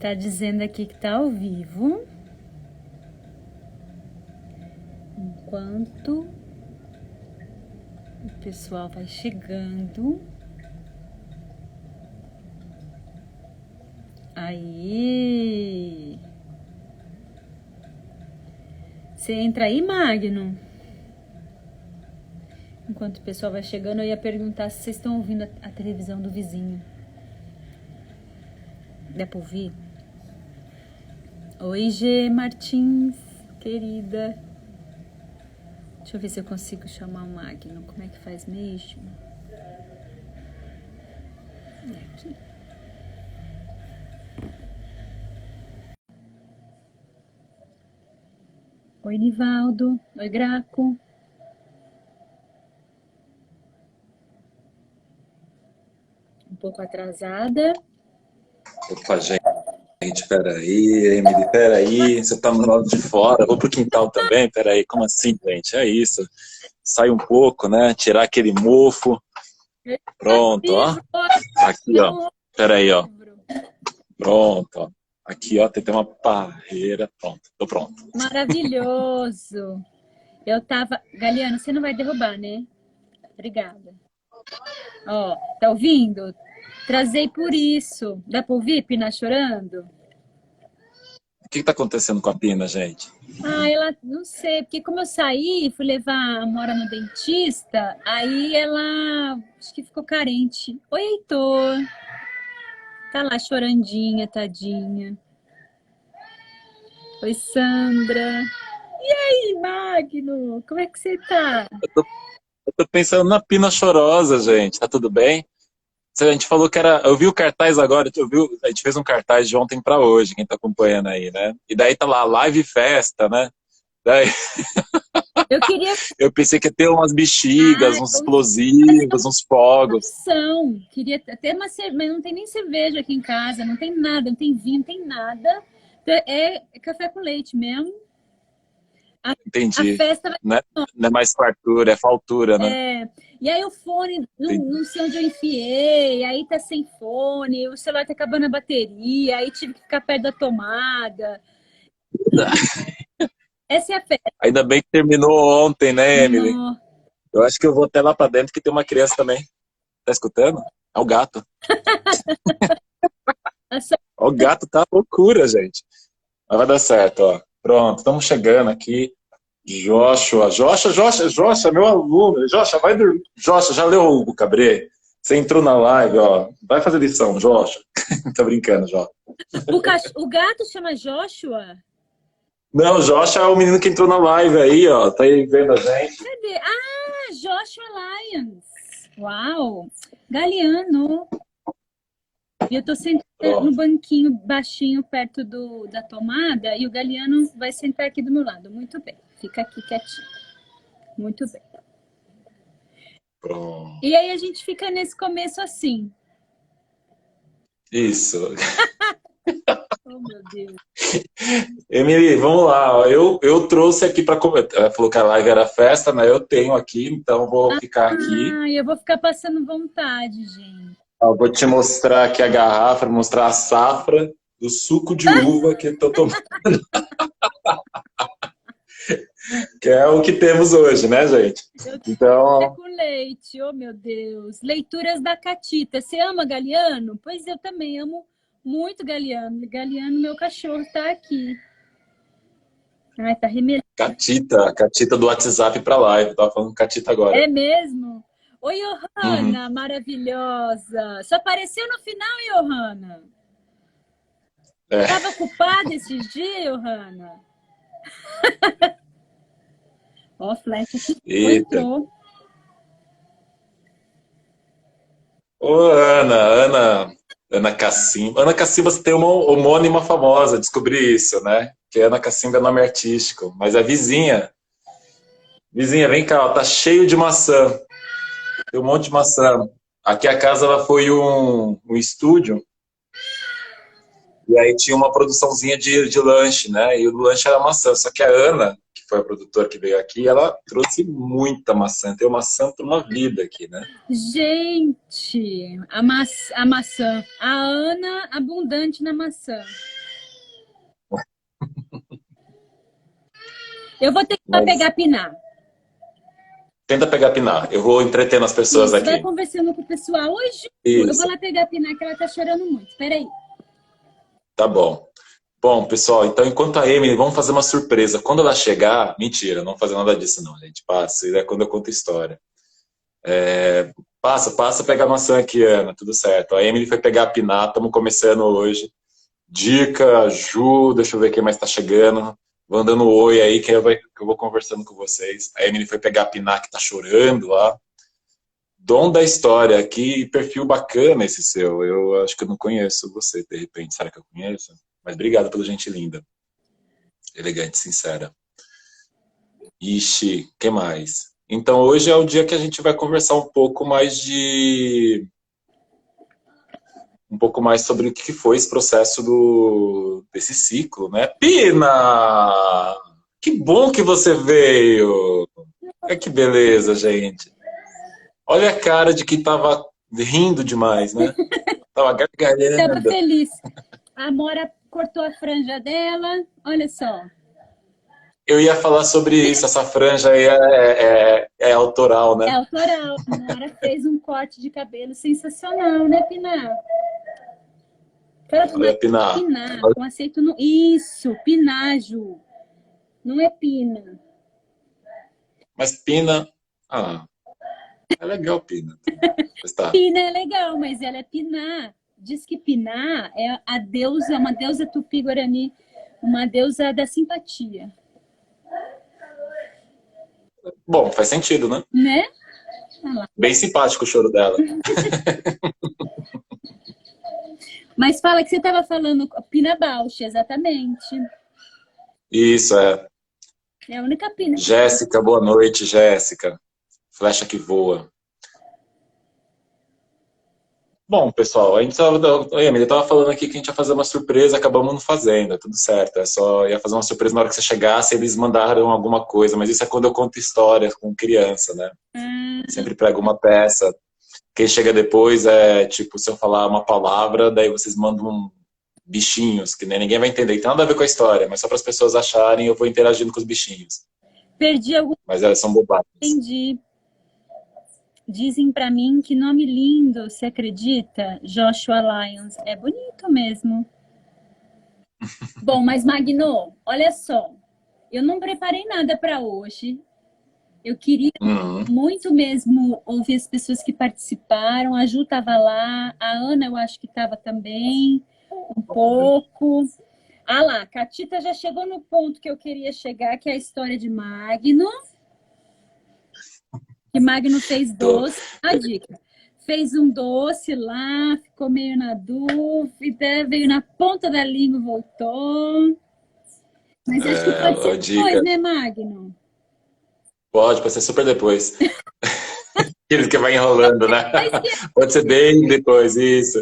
Tá dizendo aqui que tá ao vivo. Enquanto o pessoal vai chegando. Aí. Você entra aí, Magno? Enquanto o pessoal vai chegando, eu ia perguntar se vocês estão ouvindo a televisão do vizinho. Dá pra ouvir? Oi, G. Martins, querida. Deixa eu ver se eu consigo chamar o Magno. Como é que faz mesmo? É aqui. Oi, Nivaldo. Oi, Graco. Um pouco atrasada. Opa, gente, peraí, Emily, peraí, você tá no lado de fora, vou pro quintal também, peraí, como assim, gente? É isso, sai um pouco, né, tirar aquele mofo, pronto, ó, aqui, ó, peraí, ó, pronto, ó, aqui, ó, tem uma parreira, pronto, tô pronto. Maravilhoso. Eu tava... Galiano, você não vai derrubar, né? Obrigada. Ó, tá ouvindo? Trazei por isso. Dá pra ouvir Pina chorando? O que tá acontecendo com a Pina, gente? Ah, ela, não sei, porque como eu saí, fui levar a Amora no dentista, aí ela, acho que ficou carente. Oi, Heitor. Tá lá chorandinha, tadinha. Oi, Sandra. E aí, Magno, como é que você tá? Eu tô pensando na Pina chorosa, gente, tá tudo bem? A gente falou que era. Eu vi o cartaz agora, a gente fez um cartaz de ontem pra hoje, quem tá acompanhando aí, né? E daí tá lá, live festa, né? Daí Eu queria... eu pensei que ia ter umas bexigas, uns explosivos, uns fogos. São. Queria ter uma cerveja, mas não tem nem cerveja aqui em casa, não tem nada, não tem vinho, não tem nada. É café com leite mesmo. A Entendi. festa vai... Não é mais fartura, é faltura, né? E aí o fone, não sei onde eu enfiei, aí tá sem fone, o celular tá acabando a bateria, aí tive que ficar perto da tomada. Essa é a festa. Ainda bem que terminou ontem, né, Emily? Eu acho que eu vou até lá pra dentro que tem uma criança também. Tá escutando? É o gato. O gato tá loucura, gente. Mas vai dar certo, ó. Pronto, estamos chegando aqui. Joshua, meu aluno. Joshua, vai dormir. Joshua, já leu o Hugo Cabret? Você entrou na live, ó. Vai fazer lição, Joshua. Tá brincando, Joshua. O gato chama Joshua? Não, o Joshua é o menino que entrou na live aí, ó. Tá aí vendo a gente. Cadê? Ah, Joshua Lyons. Uau! Galiano. E eu tô sentada no banquinho baixinho perto da tomada e o Galiano vai sentar aqui do meu lado. Muito bem. Fica aqui quietinho. Muito bem. Pronto. E aí a gente fica nesse começo assim. Isso. Oh, meu Deus. Emily, vamos lá. Ó. Eu trouxe aqui para comentar. Ela falou que a live era festa, né? Eu tenho aqui, então vou ficar aqui. Ah, eu vou ficar passando vontade, gente. Eu vou te mostrar aqui a garrafa, mostrar a safra do suco de uva que eu tô tomando. Que é o que temos hoje, né, gente? Então... com leite, oh meu Deus. Leituras da Catita. Você ama Galiano? Pois eu também amo muito Galiano. Galiano, meu cachorro, tá aqui. Ai, tá remelando. Catita do WhatsApp pra live. Tava falando Catita agora. É mesmo? Oi, Johanna, maravilhosa. Só apareceu no final, Johanna. Tava ocupada esses dias, Johanna? Ó, flecha que entrou. Ô, Ana Cacimba. Ana Cacimba, você tem uma homônima famosa, descobri isso, né? Que Ana Cacimba é nome artístico, mas é vizinha. Vizinha, vem cá, ó, tá cheio de maçã. Tem um monte de maçã. Aqui a casa ela foi um estúdio. E aí tinha uma produçãozinha de lanche, né? E o lanche era maçã. Só que a Ana, que foi a produtora que veio aqui, ela trouxe muita maçã. Tem maçã para uma vida aqui, né? Gente, a maçã. A Ana abundante na maçã. Eu vou ter que ir lá Mas pegar pinar. tenta pegar pinar. Eu vou entretendo as pessoas Isso, vai aqui. conversando com o pessoal. Oi, Ju, eu vou Isso, lá pegar pinar que ela tá chorando muito. Espera aí. tá bom. Bom, pessoal, então enquanto a Emily, vamos fazer uma surpresa. Quando ela chegar, mentira, não vou fazer nada disso não, gente. Passa, isso é quando eu conto história. Passa, pega a maçã aqui, Ana, tudo certo. A Emily foi pegar a pinar, estamos começando hoje. Dica, Ju, deixa eu ver quem mais está chegando. Vou dando um oi aí que eu vou conversando com vocês. A Emily foi pegar a pinar que tá chorando lá. Dom da história, que perfil bacana esse seu. Eu acho que eu não conheço você, de repente. Será que eu conheço? Mas obrigado pela gente linda. Elegante, sincera. Ixi, que mais? Então hoje é o dia que a gente vai conversar um pouco mais sobre o que foi esse processo desse ciclo, né? Pina! Que bom que você veio! Que beleza, gente. Olha a cara de quem tava rindo demais, né? Tava Tava gargalhando. feliz. A Amora cortou a franja dela. Olha só. Eu ia falar sobre isso, essa franja aí é autoral, É né? autoral. A Amora fez um corte de cabelo sensacional, né, Pinar? Fala pro Olha, marido, Pina. Pinar, com aceito no. Isso, pinágio. Não é pina. Mas Pina. Ah, é legal, Pina. Mas tá. Pina é legal, mas ela é Piná. Diz que Piná é a deusa, uma deusa tupi-guarani, uma deusa da simpatia. Bom, faz sentido, né? Né? Olha lá. Bem simpático o choro dela. Mas fala que você estava falando Pina Bausch, exatamente. Isso, é. É a única Pina. Jéssica, boa noite, Jéssica. Flecha que voa. Bom, pessoal, a gente tava, Emily, tava falando aqui que a gente ia fazer uma surpresa, acabamos não fazendo, é tudo certo. É só ia fazer uma surpresa na hora que você chegasse, eles mandaram alguma coisa, mas isso é quando eu conto histórias com criança, né? Sempre prego uma peça. Quem chega depois é tipo, se eu falar uma palavra, daí vocês mandam bichinhos, que nem ninguém vai entender. Tem nada a ver com a história, mas só para as pessoas acharem, eu vou interagindo com os bichinhos. Perdi algum. Mas são bobagens. Entendi. Dizem para mim que nome lindo, você acredita? Joshua Lyons. É bonito mesmo. Bom, mas Magno, olha só. Eu não preparei nada para hoje. Eu queria muito mesmo ouvir as pessoas que participaram. A Ju estava lá, a Ana eu acho que estava também, um pouco. Ah lá, a Catita já chegou no ponto que eu queria chegar, que é a história de Magno. Que Magno fez doce. A dica. Fez um doce lá, ficou meio na dúvida, veio na ponta da língua, voltou. Mas acho que pode ser depois, né, Magno? Pode ser super depois. Aqueles que vai enrolando, né? Pode ser bem depois, isso.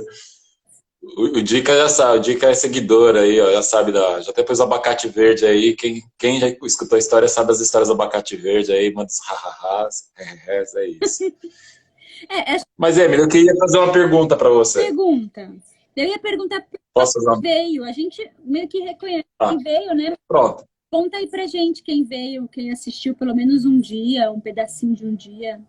O Dica já sabe, o Dica é seguidor aí, ó, já sabe, já até pôs o abacate verde aí. Quem já escutou a história sabe as histórias do abacate verde aí, manda os ha-ha-has, é isso. Mas, Emily, eu queria fazer uma pergunta para você. Pergunta. Eu ia perguntar quem veio. A gente meio que reconhece quem veio, né? Pronto. Conta aí pra gente quem veio, quem assistiu pelo menos um dia, um pedacinho de um dia.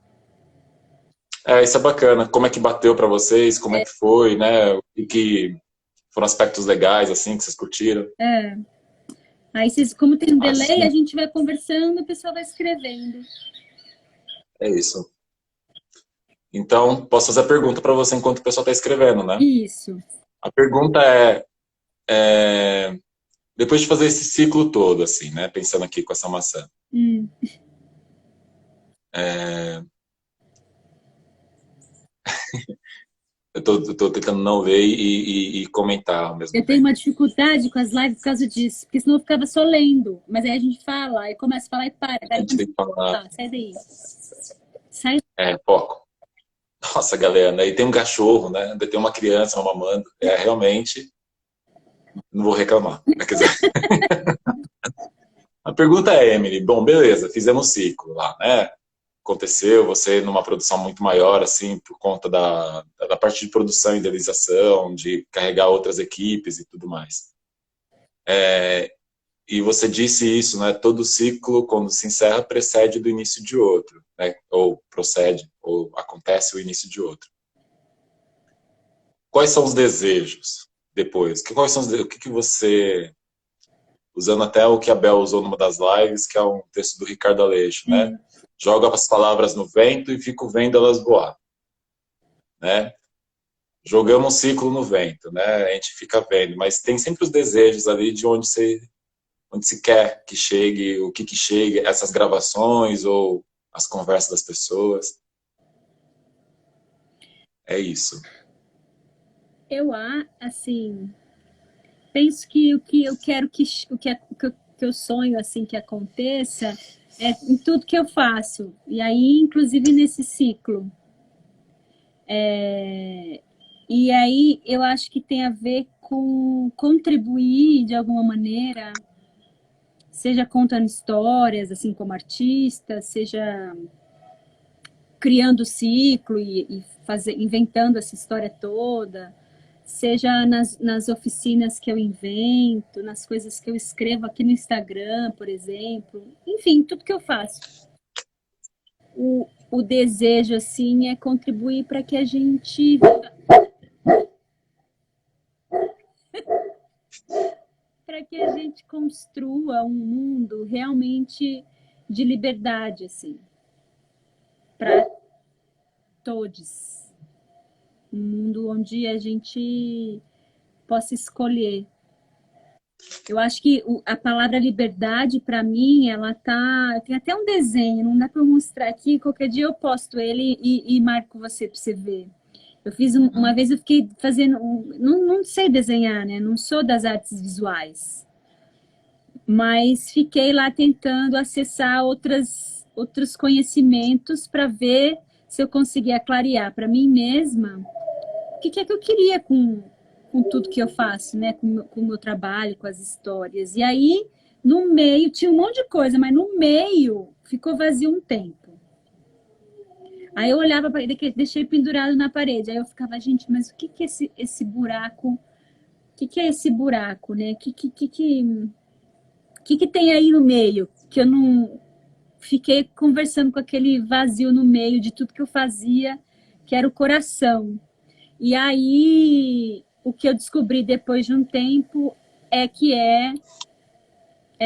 Isso é bacana. Como é que bateu para vocês? Como é que foi, né? O que foram aspectos legais, assim, que vocês curtiram? Aí, como tem um delay, a gente vai conversando, o pessoal vai escrevendo. É isso. Então, posso fazer a pergunta para você enquanto o pessoal está escrevendo, né? Isso. A pergunta depois de fazer esse ciclo todo, assim, né? Pensando aqui com essa maçã. Eu tô tentando não ver e comentar ao mesmo tempo. Eu tenho uma dificuldade com as lives por causa disso, porque senão eu ficava só lendo. Mas aí a gente fala, e começa a falar e para. A gente tem que falar. Sai daí. Sai. Foco. Nossa, galera, aí tem um cachorro, né? Tem uma criança mamando. Realmente Não vou reclamar. Quer dizer, a pergunta é, Emily, bom, beleza, fizemos ciclo lá, né? Aconteceu, você numa produção muito maior, assim, por conta da parte de produção e idealização, de carregar outras equipes e tudo mais. E você disse isso, né? Todo ciclo, quando se encerra, precede do início de outro, né? Ou procede, ou acontece o início de outro. Quais são os desejos depois? Quais são o que você, usando até o que a Bel usou numa das lives, que é um texto do Ricardo Aleixo, né? Joga as palavras no vento e fico vendo elas voar, né? Jogamos um ciclo no vento, né? A gente fica vendo, mas tem sempre os desejos ali de onde se quer que chegue, o que chegue, essas gravações ou as conversas das pessoas. É isso. Assim, penso que o que eu quero que eu sonho assim que aconteça é em tudo que eu faço. E aí, inclusive nesse ciclo. E aí eu acho que tem a ver com contribuir de alguma maneira, seja contando histórias, assim como artista, seja criando ciclo inventando essa história toda, seja nas oficinas que eu invento, nas coisas que eu escrevo aqui no Instagram, por exemplo. Enfim, tudo que eu faço. O desejo, assim, é contribuir para que a gente construa um mundo realmente de liberdade, assim, para todos. Um mundo onde a gente possa escolher. Eu acho que a palavra liberdade, para mim, ela tá. Tem até um desenho, não dá para eu mostrar aqui. Qualquer dia eu posto ele e marco você para você ver. Eu fiz uma vez, eu fiquei fazendo. Não sei desenhar, né? Não sou das artes visuais. Mas fiquei lá tentando acessar outros conhecimentos para ver se eu conseguia clarear para mim mesma o que é que eu queria com tudo que eu faço, né? Com o meu trabalho, com as histórias. E aí, no meio, tinha um monte de coisa, mas no meio ficou vazio um tempo. Aí eu olhava para ele, deixei pendurado na parede. Aí eu ficava, gente, mas o que é esse buraco? O que é esse buraco, né? Que tem aí no meio? Que eu não fiquei conversando com aquele vazio no meio de tudo que eu fazia, que era o coração. E aí, o que eu descobri depois de um tempo é que é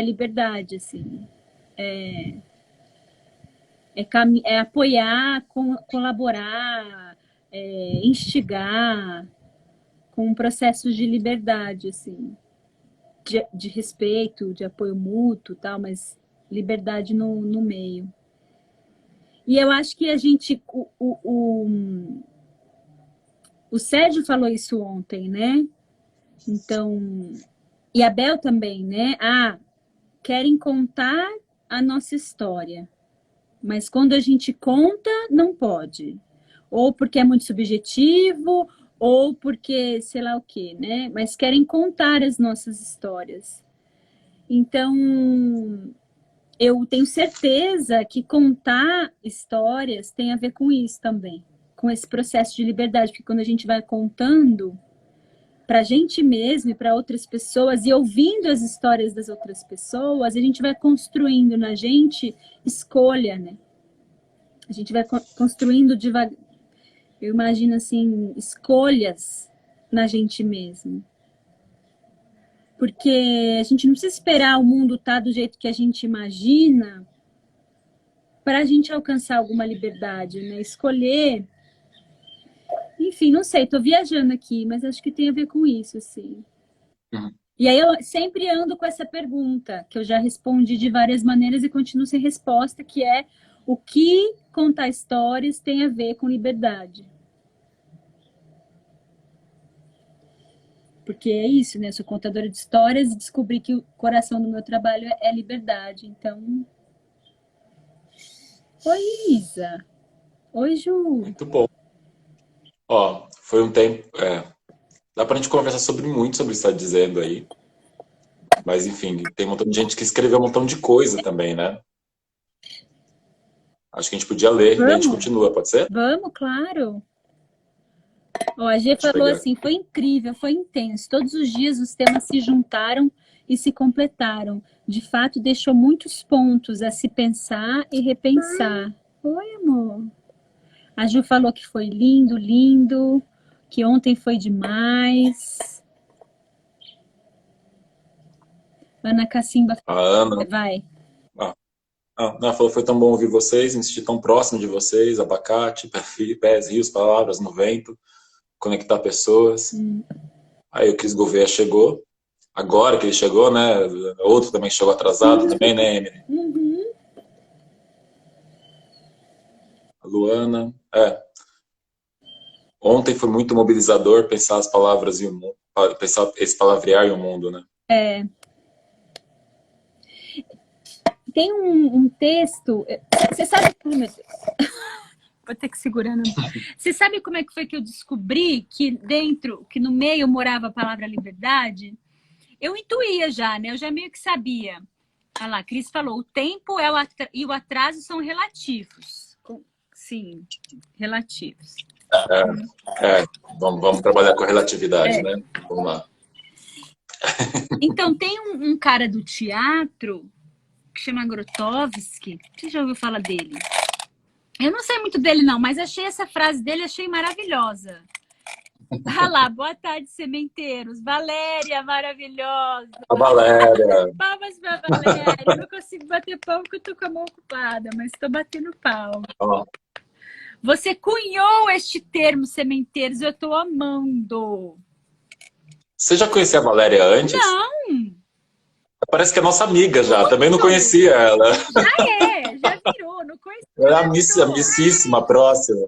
liberdade, assim. É apoiar, colaborar, instigar com processos de liberdade, assim. De respeito, de apoio mútuo, tal, mas liberdade no meio. E eu acho que a gente... O Sérgio falou isso ontem, né? Então... E a Bel também, né? Querem contar a nossa história. Mas quando a gente conta, não pode. Ou porque é muito subjetivo, ou porque sei lá o quê, né? Mas querem contar as nossas histórias. Então, eu tenho certeza que contar histórias tem a ver com isso também, com esse processo de liberdade, porque quando a gente vai contando para a gente mesmo e para outras pessoas e ouvindo as histórias das outras pessoas, a gente vai construindo na gente escolha, né? A gente vai construindo devagar, eu imagino assim, escolhas na gente mesmo. Porque a gente não precisa esperar o mundo estar do jeito que a gente imagina para a gente alcançar alguma liberdade, né? Escolher. Enfim, não sei, estou viajando aqui, mas acho que tem a ver com isso, assim. E aí eu sempre ando com essa pergunta, que eu já respondi de várias maneiras e continuo sem resposta, que é o que contar histórias tem a ver com liberdade? Porque é isso, né? Eu sou contadora de histórias e descobri que o coração do meu trabalho é liberdade. Então... Oi, Isa. Oi, Ju. Muito bom. Ó, foi um tempo... Dá pra gente conversar sobre muito sobre o que você está dizendo aí. Mas, enfim, tem um montão de gente que escreveu um montão de coisa também, né? Acho que a gente podia ler, daí a gente Vamos? continua, pode ser? Vamos, claro. Ó, a G Deixa eu falou pegar. assim, foi incrível, foi intenso. Todos os dias os temas se juntaram e se completaram. De fato, deixou muitos pontos a se pensar e repensar. Oi, amor. A Ju falou que foi lindo, lindo, que ontem foi demais. Ana Cacimba, A Ana. vai. Ela falou, foi tão bom ouvir vocês, me sentir tão próximo de vocês, abacate, pés, rios, palavras no vento, conectar pessoas. Aí o Cris Gouveia chegou, agora que ele chegou, né? Outro também chegou atrasado também, né, Emily? Uhum. A Luana. Ontem foi muito mobilizador pensar as palavras e o mundo, pensar esse palavrear e o mundo, né? Tem um texto. Você sabe. Ai, meu Deus. Vou ter que segurar. Não. Você sabe como é que foi que eu descobri que dentro, que no meio morava a palavra liberdade? Eu intuía já, né? Eu já meio que sabia. Olha lá, a Cris falou: o tempo e o atraso são relativos. Sim, relativos. Vamos trabalhar com a relatividade, né? Vamos lá. Então, tem um cara do teatro que chama Grotowski. Você já ouviu falar dele? Eu não sei muito dele, não, mas achei essa frase dele, achei maravilhosa. Ah lá, boa tarde, sementeiros. Valéria, maravilhosa. A Valéria. Palmas pra Valéria. Eu não consigo bater palma porque eu tô com a mão ocupada, mas tô batendo palma. Ó. Você cunhou este termo, sementeiros, eu tô amando. Você já conhecia a Valéria antes? Não! Parece que é nossa amiga já, também não conhecia ela. Já virou, não conhecia. É a amicíssima, próxima.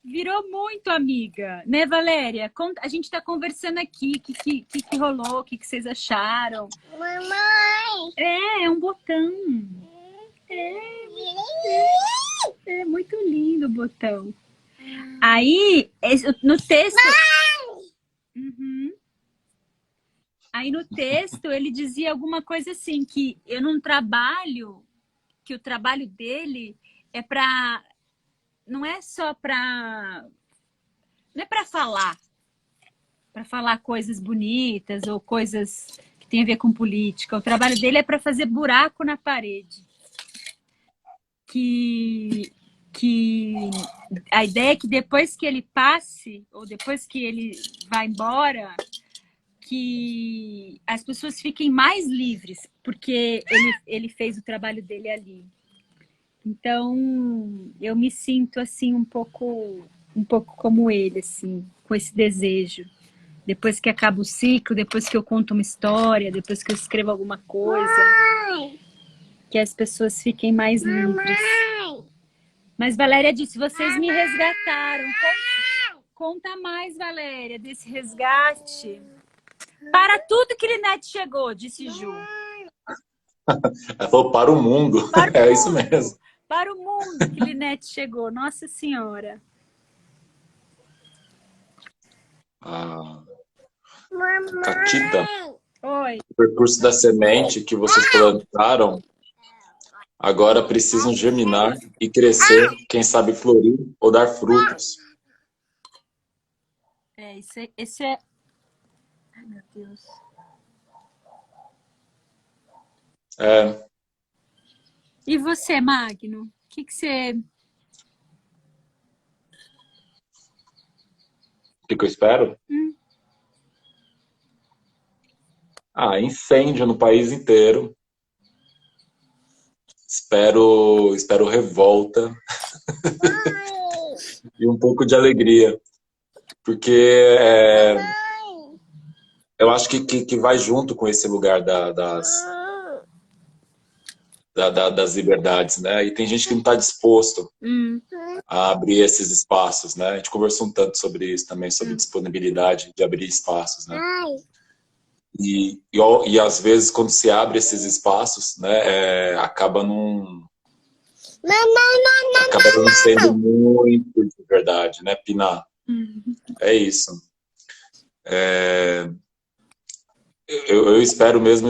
Virou muito amiga, né, Valéria? A gente tá conversando aqui, o que rolou, o que vocês acharam? Mamãe! É um botão. É muito lindo o botão. Aí, no texto... Uhum. Aí no texto ele dizia alguma coisa assim, que eu não trabalho, que o trabalho dele é para... Não é só para... Não é para falar coisas bonitas ou coisas que tem a ver com política. O trabalho dele é para fazer buraco na parede. Que a ideia é que depois que ele passe, ou depois que ele vai embora, que as pessoas fiquem mais livres, porque ele fez o trabalho dele ali. Então, eu me sinto assim um pouco como ele, assim, com esse desejo. Depois que acaba o ciclo, depois que eu conto uma história, depois que eu escrevo alguma coisa, que as pessoas fiquem mais livres. Mas Valéria disse, vocês me resgataram. Conta mais, Valéria, desse resgate. Para tudo que Linete chegou, disse Ju. Ela falou para o mundo. É isso mesmo. Para o mundo que Linete chegou, Nossa Senhora. Catita, Oi. o percurso da semente que vocês plantaram agora precisam germinar e crescer, quem sabe florir ou dar frutos. Esse é... Ai, meu Deus. E você, Magno? O que você... O que eu espero? Incêndio no país inteiro. Espero revolta e um pouco de alegria, porque eu acho que vai junto com esse lugar das liberdades, né? E tem gente que não está disposto a abrir esses espaços, né? A gente conversou um tanto sobre isso também, sobre disponibilidade de abrir espaços, né? E às vezes, quando se abre esses espaços, né, acaba não sendo muito de verdade, né, Pina? É isso. Eu espero mesmo,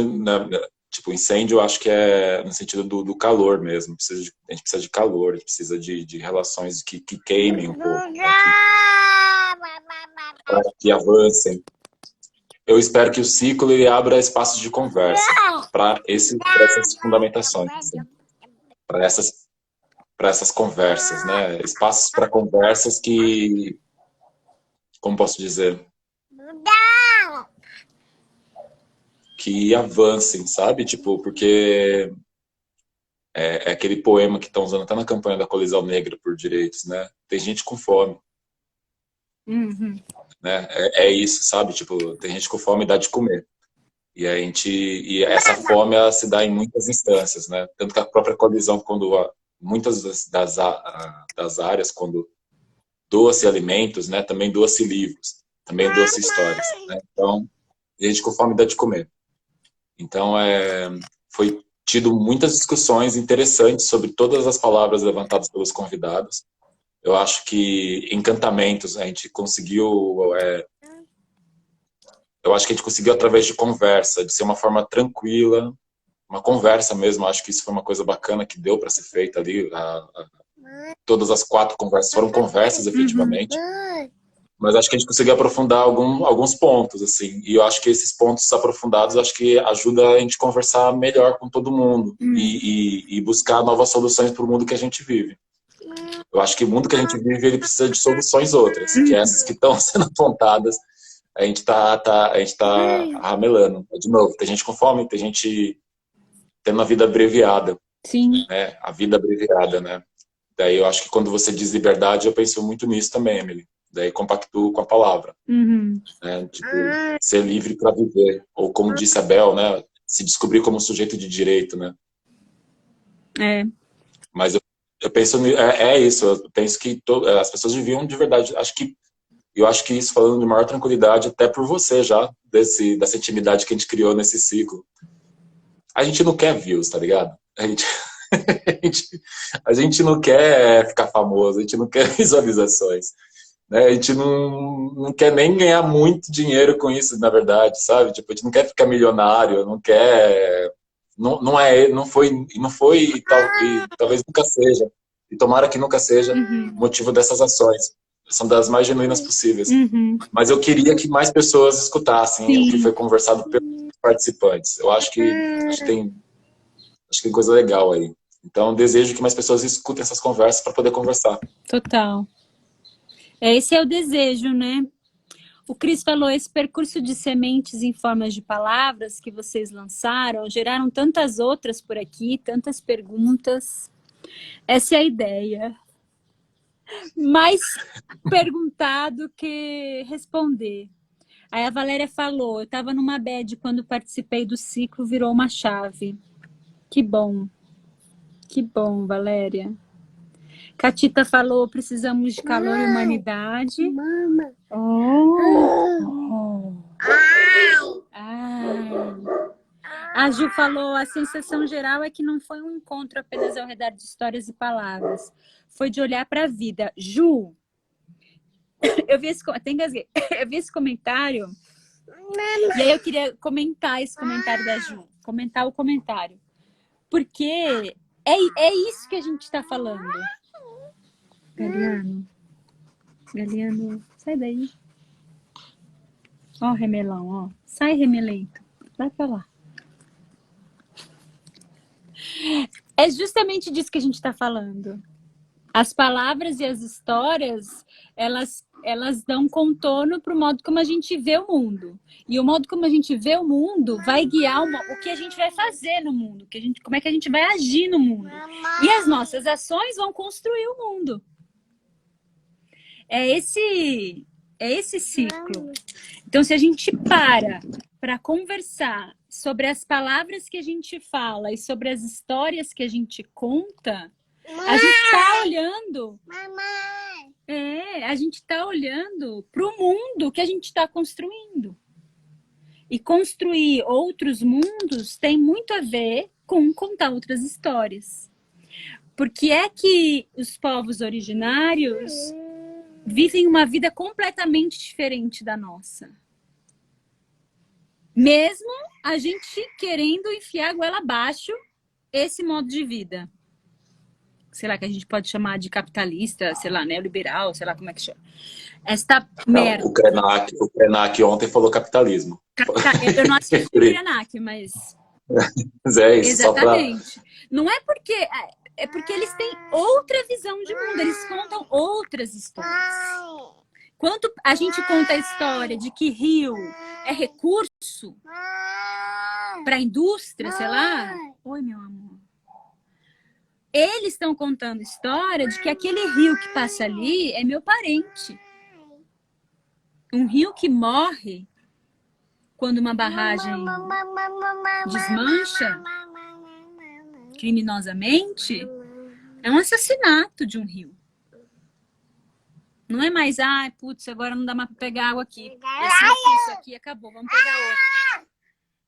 tipo, incêndio, eu acho que é no sentido do calor mesmo. A gente precisa de calor, a gente precisa de relações que queimem um pouco, né, que avancem. Eu espero que o ciclo ele abra espaços de conversa para essas fundamentações, assim, para essas conversas, né? Espaços para conversas que, como posso dizer, que avancem, sabe? Tipo, porque é aquele poema que estão usando até na campanha da Colisão Negra por Direitos, né? Tem gente com fome, né? É isso, sabe? Tipo, tem gente com fome e dá de comer. E essa fome ela se dá em muitas instâncias, né? Tanto que a própria colisão, muitas das áreas, quando doa-se alimentos, né? Também doa-se livros, também doa-se histórias, né? Então, a gente com fome dá de comer. Então, foi tido muitas discussões interessantes sobre todas as palavras levantadas pelos convidados. Eu acho que encantamentos a gente conseguiu. Eu acho que a gente conseguiu através de conversa, de ser uma forma tranquila, uma conversa mesmo. Acho que isso foi uma coisa bacana que deu para ser feita ali. Todas as 4 conversas foram conversas, efetivamente. Mas acho que a gente conseguiu aprofundar alguns pontos, assim. E eu acho que esses pontos aprofundados, acho que ajuda a gente conversar melhor com todo mundo e buscar novas soluções para o mundo que a gente vive. Eu acho que o mundo que a gente vive, ele precisa de soluções outras, que essas que estão sendo apontadas, a gente tá ramelando. De novo, tem gente com fome, tem gente tendo a vida abreviada. Sim. Né? A vida abreviada, né? Daí eu acho que quando você diz liberdade, eu penso muito nisso também, Emily. Daí compactuo com a palavra. Né? Tipo, ser livre para viver. Ou como disse a Bel, né? Se descobrir como sujeito de direito, né? Mas eu penso, isso. Eu penso que as pessoas deviam de verdade. Eu acho que isso falando de maior tranquilidade, até por você já, dessa intimidade que a gente criou nesse ciclo. A gente não quer views, tá ligado? A gente não quer ficar famoso, a gente não quer visualizações. Né? A gente não quer nem ganhar muito dinheiro com isso, na verdade, sabe? Tipo, a gente não quer ficar milionário, não quer. Não foi e talvez nunca seja. E tomara que nunca seja motivo dessas ações. São das mais genuínas possíveis. Mas eu queria que mais pessoas escutassem o que foi conversado pelos participantes. Eu acho que tem coisa legal aí. Então, desejo que mais pessoas escutem essas conversas para poder conversar. Total. Esse é o desejo, né? O Cris falou, esse percurso de sementes em formas de palavras que vocês lançaram, geraram tantas outras por aqui, tantas perguntas. Essa é a ideia. Mais perguntado que responder. Aí a Valéria falou, eu estava numa bad quando participei do ciclo, virou uma chave. Que bom, Valéria. Catita falou, precisamos de calor e humanidade. Mama. A Ju falou, a sensação geral é que não foi um encontro apenas ao redor de histórias e palavras. Foi de olhar para a vida. Ju, eu vi esse comentário, e aí eu queria comentar esse comentário da Ju. Comentar o comentário. Porque é isso que a gente está falando. Galiano, sai daí. Ó, remelão, ó. Sai, remelento. Vai pra lá. É justamente disso que a gente está falando. As palavras e as histórias, elas dão contorno para o modo como a gente vê o mundo. E o modo como a gente vê o mundo vai guiar o que a gente vai fazer no mundo, como é que a gente vai agir no mundo. E as nossas ações vão construir o mundo. É esse ciclo. Então, se a gente para conversar sobre as palavras que a gente fala e sobre as histórias que a gente conta, a gente está olhando. A gente está olhando para o mundo que a gente está construindo. E construir outros mundos tem muito a ver com contar outras histórias. Porque é que os povos originários vivem uma vida completamente diferente da nossa. Mesmo a gente querendo enfiar a goela abaixo esse modo de vida. Sei lá, que a gente pode chamar de capitalista, sei lá, neoliberal, sei lá como é que chama. Esta Não, merda. O Krenak ontem falou capitalismo. Eu não assisti o Krenak, mas... Mas é isso, só para... Exatamente. Não é porque... É porque eles têm outra visão de mundo, eles contam outras histórias. Quando a gente conta a história de que rio é recurso para a indústria, sei lá... Oi, meu amor. Eles estão contando a história de que aquele rio que passa ali é meu parente. Um rio que morre quando uma barragem desmancha criminosamente, é um assassinato de um rio. Não é mais, putz, agora não dá mais para pegar água aqui. Esse recurso aqui acabou, vamos pegar outro.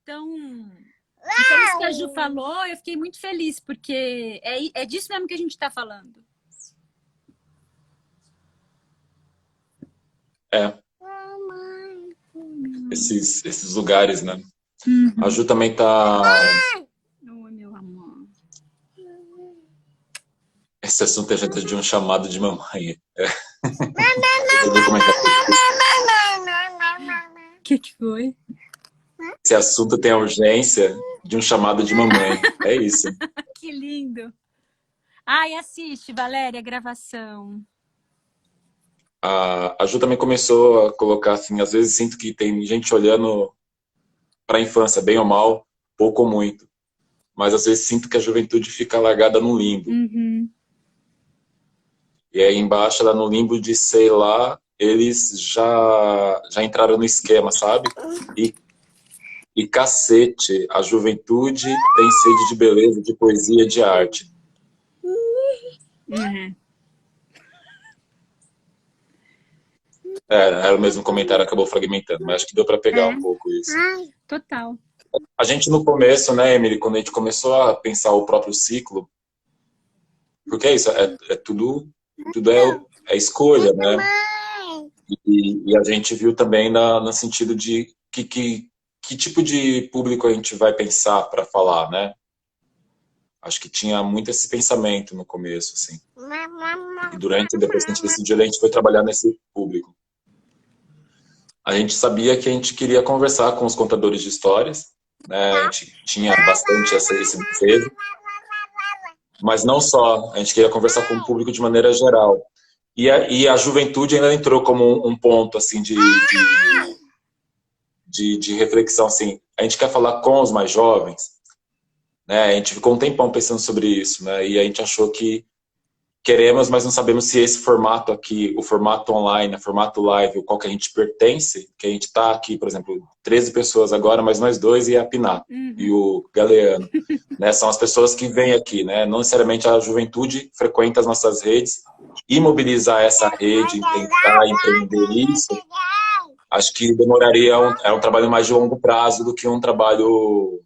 Então, isso que a Ju falou, eu fiquei muito feliz, porque é disso mesmo que a gente está falando. É. Esses lugares, né? A Ju também tá... Oi, meu amor. Esse assunto é gente de um chamado de mamãe. O que foi? Esse assunto tem a urgência de um chamado de mamãe. É isso. Que lindo. Ai, assiste, Valéria, a gravação. A Ju também começou a colocar assim, às vezes sinto que tem gente olhando para a infância, bem ou mal, pouco ou muito. Mas às vezes sinto que a juventude fica largada no limbo. Uhum. E aí embaixo, ela no limbo de, sei lá, eles já entraram no esquema, sabe? E cacete, a juventude tem sede de beleza, de poesia, de arte. Uhum. Era o mesmo comentário, acabou fragmentando, mas acho que deu para pegar um pouco isso. Total. A gente no começo, né, Emily, quando a gente começou a pensar o próprio ciclo, porque é isso, tudo é escolha, né? E a gente viu também no sentido de que tipo de público a gente vai pensar para falar, né? Acho que tinha muito esse pensamento no começo, assim. E depois que a gente decidiu, a gente foi trabalhar nesse público. A gente sabia que a gente queria conversar com os contadores de histórias, né? A gente tinha bastante esse desejo. Mas não só, a gente queria conversar com o público de maneira geral. E a juventude ainda entrou como um ponto assim de reflexão. Assim, a gente quer falar com os mais jovens, né? A gente ficou um tempão pensando sobre isso, né? E a gente achou que queremos, mas não sabemos se esse formato aqui, o formato online, o formato live, o qual que a gente pertence, que a gente está aqui, por exemplo, 13 pessoas agora, mas nós dois e a Piná e o Galeano, né? São as pessoas que vêm aqui, né? Não necessariamente a juventude frequenta as nossas redes, e mobilizar essa rede, tentar empreender isso, acho que demoraria, é um trabalho mais de longo prazo do que um trabalho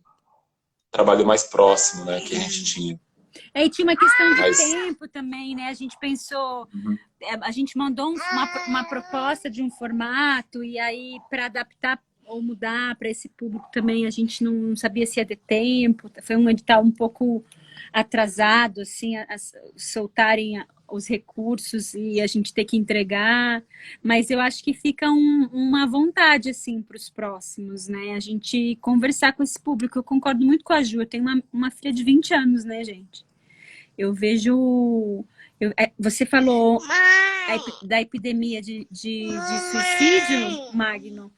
mais próximo, né, que a gente tinha. E tinha uma questão de tempo também, né? A gente pensou, a gente mandou uma proposta de um formato, e aí para adaptar ou mudar para esse público também, a gente não sabia se ia ter tempo. Foi um edital um pouco atrasado, assim, a soltarem os recursos e a gente ter que entregar, mas eu acho que fica uma vontade, assim, para os próximos, né? A gente conversar com esse público. Eu concordo muito com a Ju, eu tenho uma filha de 20 anos, né, gente? Eu vejo... você falou da epidemia de suicídio, Magno,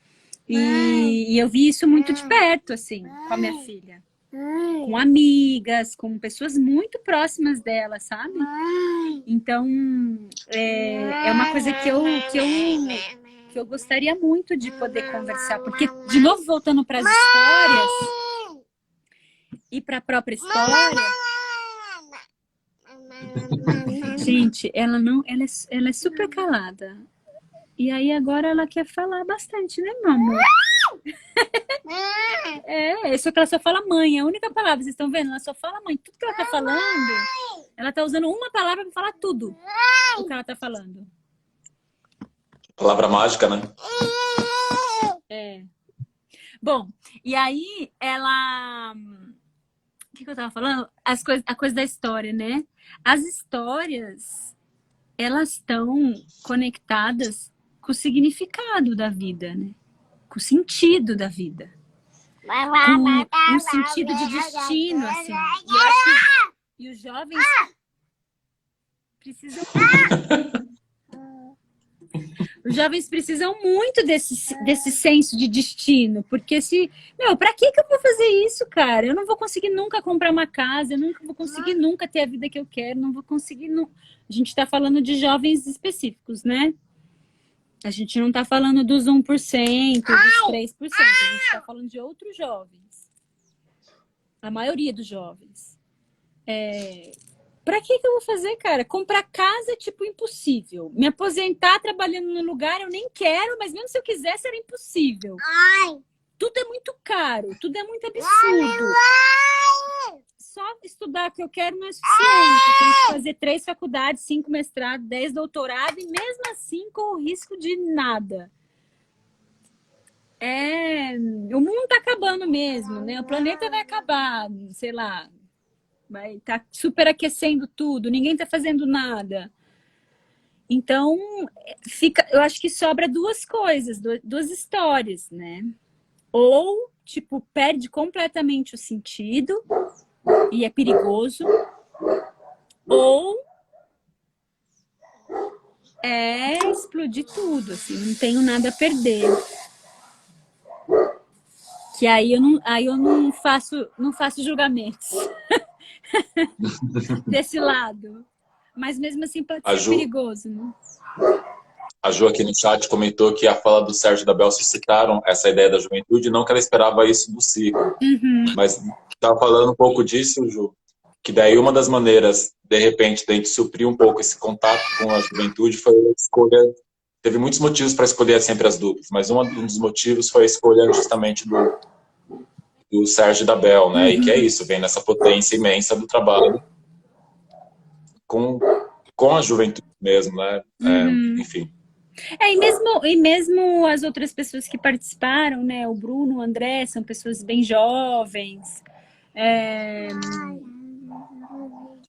e eu vi isso muito de perto, assim, com a minha filha. Com amigas, com pessoas muito próximas dela, sabe? Então, é uma coisa que eu gostaria muito de poder conversar. Porque, de novo, voltando para as histórias e para a própria história... Gente, ela é super calada. E aí agora ela quer falar bastante, né, meu amor? Só que ela só fala mãe, é a única palavra, vocês estão vendo? Ela só fala mãe. Tudo que ela tá falando, ela tá usando uma palavra para falar tudo o que ela tá falando. Palavra mágica, né? Bom, e aí ela... O que eu tava falando? A coisa da história, né? As histórias, elas estão conectadas com o significado da vida, né? Com o sentido da vida. Com um sentido de destino, assim. E os jovens precisam... Os jovens precisam muito desse senso de destino, porque pra que eu vou fazer isso, cara? Eu não vou conseguir nunca comprar uma casa, eu nunca vou conseguir nunca ter a vida que eu quero, não vou conseguir nunca. A gente está falando de jovens específicos, né? A gente não está falando dos 1%, dos 3%, a gente está falando de outros jovens. A maioria dos jovens. Pra que eu vou fazer, cara? Comprar casa é tipo impossível. Me aposentar trabalhando num lugar eu nem quero, mas mesmo se eu quisesse era impossível. Tudo é muito caro, tudo é muito absurdo. Só estudar o que eu quero não é suficiente. Eu tenho que fazer 3 faculdades, 5 mestrados, 10 doutorados e mesmo assim com o risco de nada. O mundo tá acabando mesmo, né? O planeta vai acabar, sei lá. Vai estar superaquecendo tudo, ninguém está fazendo nada. Então, eu acho que sobra duas coisas, duas histórias, né? Ou, tipo, perde completamente o sentido e é perigoso, ou explodir tudo, assim, não tenho nada a perder. Que aí eu não faço julgamentos. Desse lado. Mas mesmo assim pode ser perigoso, né? A Ju aqui no chat comentou que a fala do Sérgio e da Bel suscitaram essa ideia da juventude, não que ela esperava isso do ciclo. Mas estava falando um pouco disso, Ju, que daí uma das maneiras, de repente, da gente suprir um pouco esse contato com a juventude foi a escolha. Teve muitos motivos para escolher sempre as duplas, mas um dos motivos foi a escolha justamente do Sérgio e da Bel, né? E que é isso, vem nessa potência imensa do trabalho com a juventude mesmo, né? Enfim. E mesmo as outras pessoas que participaram, né? O Bruno, o André, são pessoas bem jovens.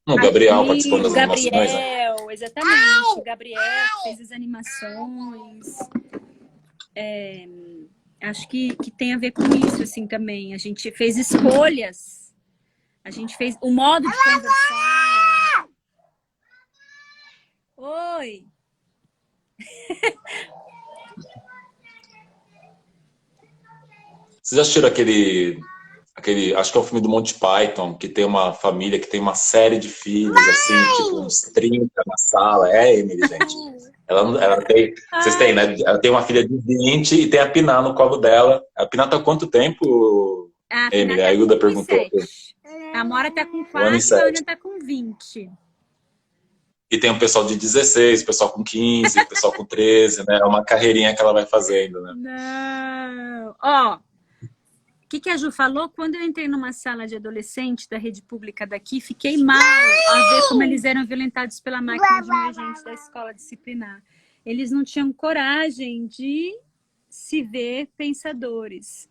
O Gabriel participando das animações, né? Gabriel, exatamente. O Gabriel fez as animações. Acho que tem a ver com isso, assim, também. A gente fez escolhas. A gente fez o modo de conversar. Oi! Vocês já assistiram aquele, acho que é o filme do Monty Python, que tem uma família que tem uma série de filhos, assim, tipo uns 30 na sala. Emily, gente. Ela tem, vocês têm, né? Ela tem uma filha de 20 e tem a Piná no colo dela. A Piná tá há quanto tempo, Emily? A Ilda perguntou. A Mora tá com 4 e a Ana tá com 20. E tem um pessoal de 16, pessoal com 15, pessoal com 13, né? É uma carreirinha que ela vai fazendo, né? Não! Ó, o que a Ju falou? Quando eu entrei numa sala de adolescente da rede pública daqui, fiquei mal a ver como eles eram violentados pela máquina de emergentes da escola disciplinar. Eles não tinham coragem de se ver pensadores.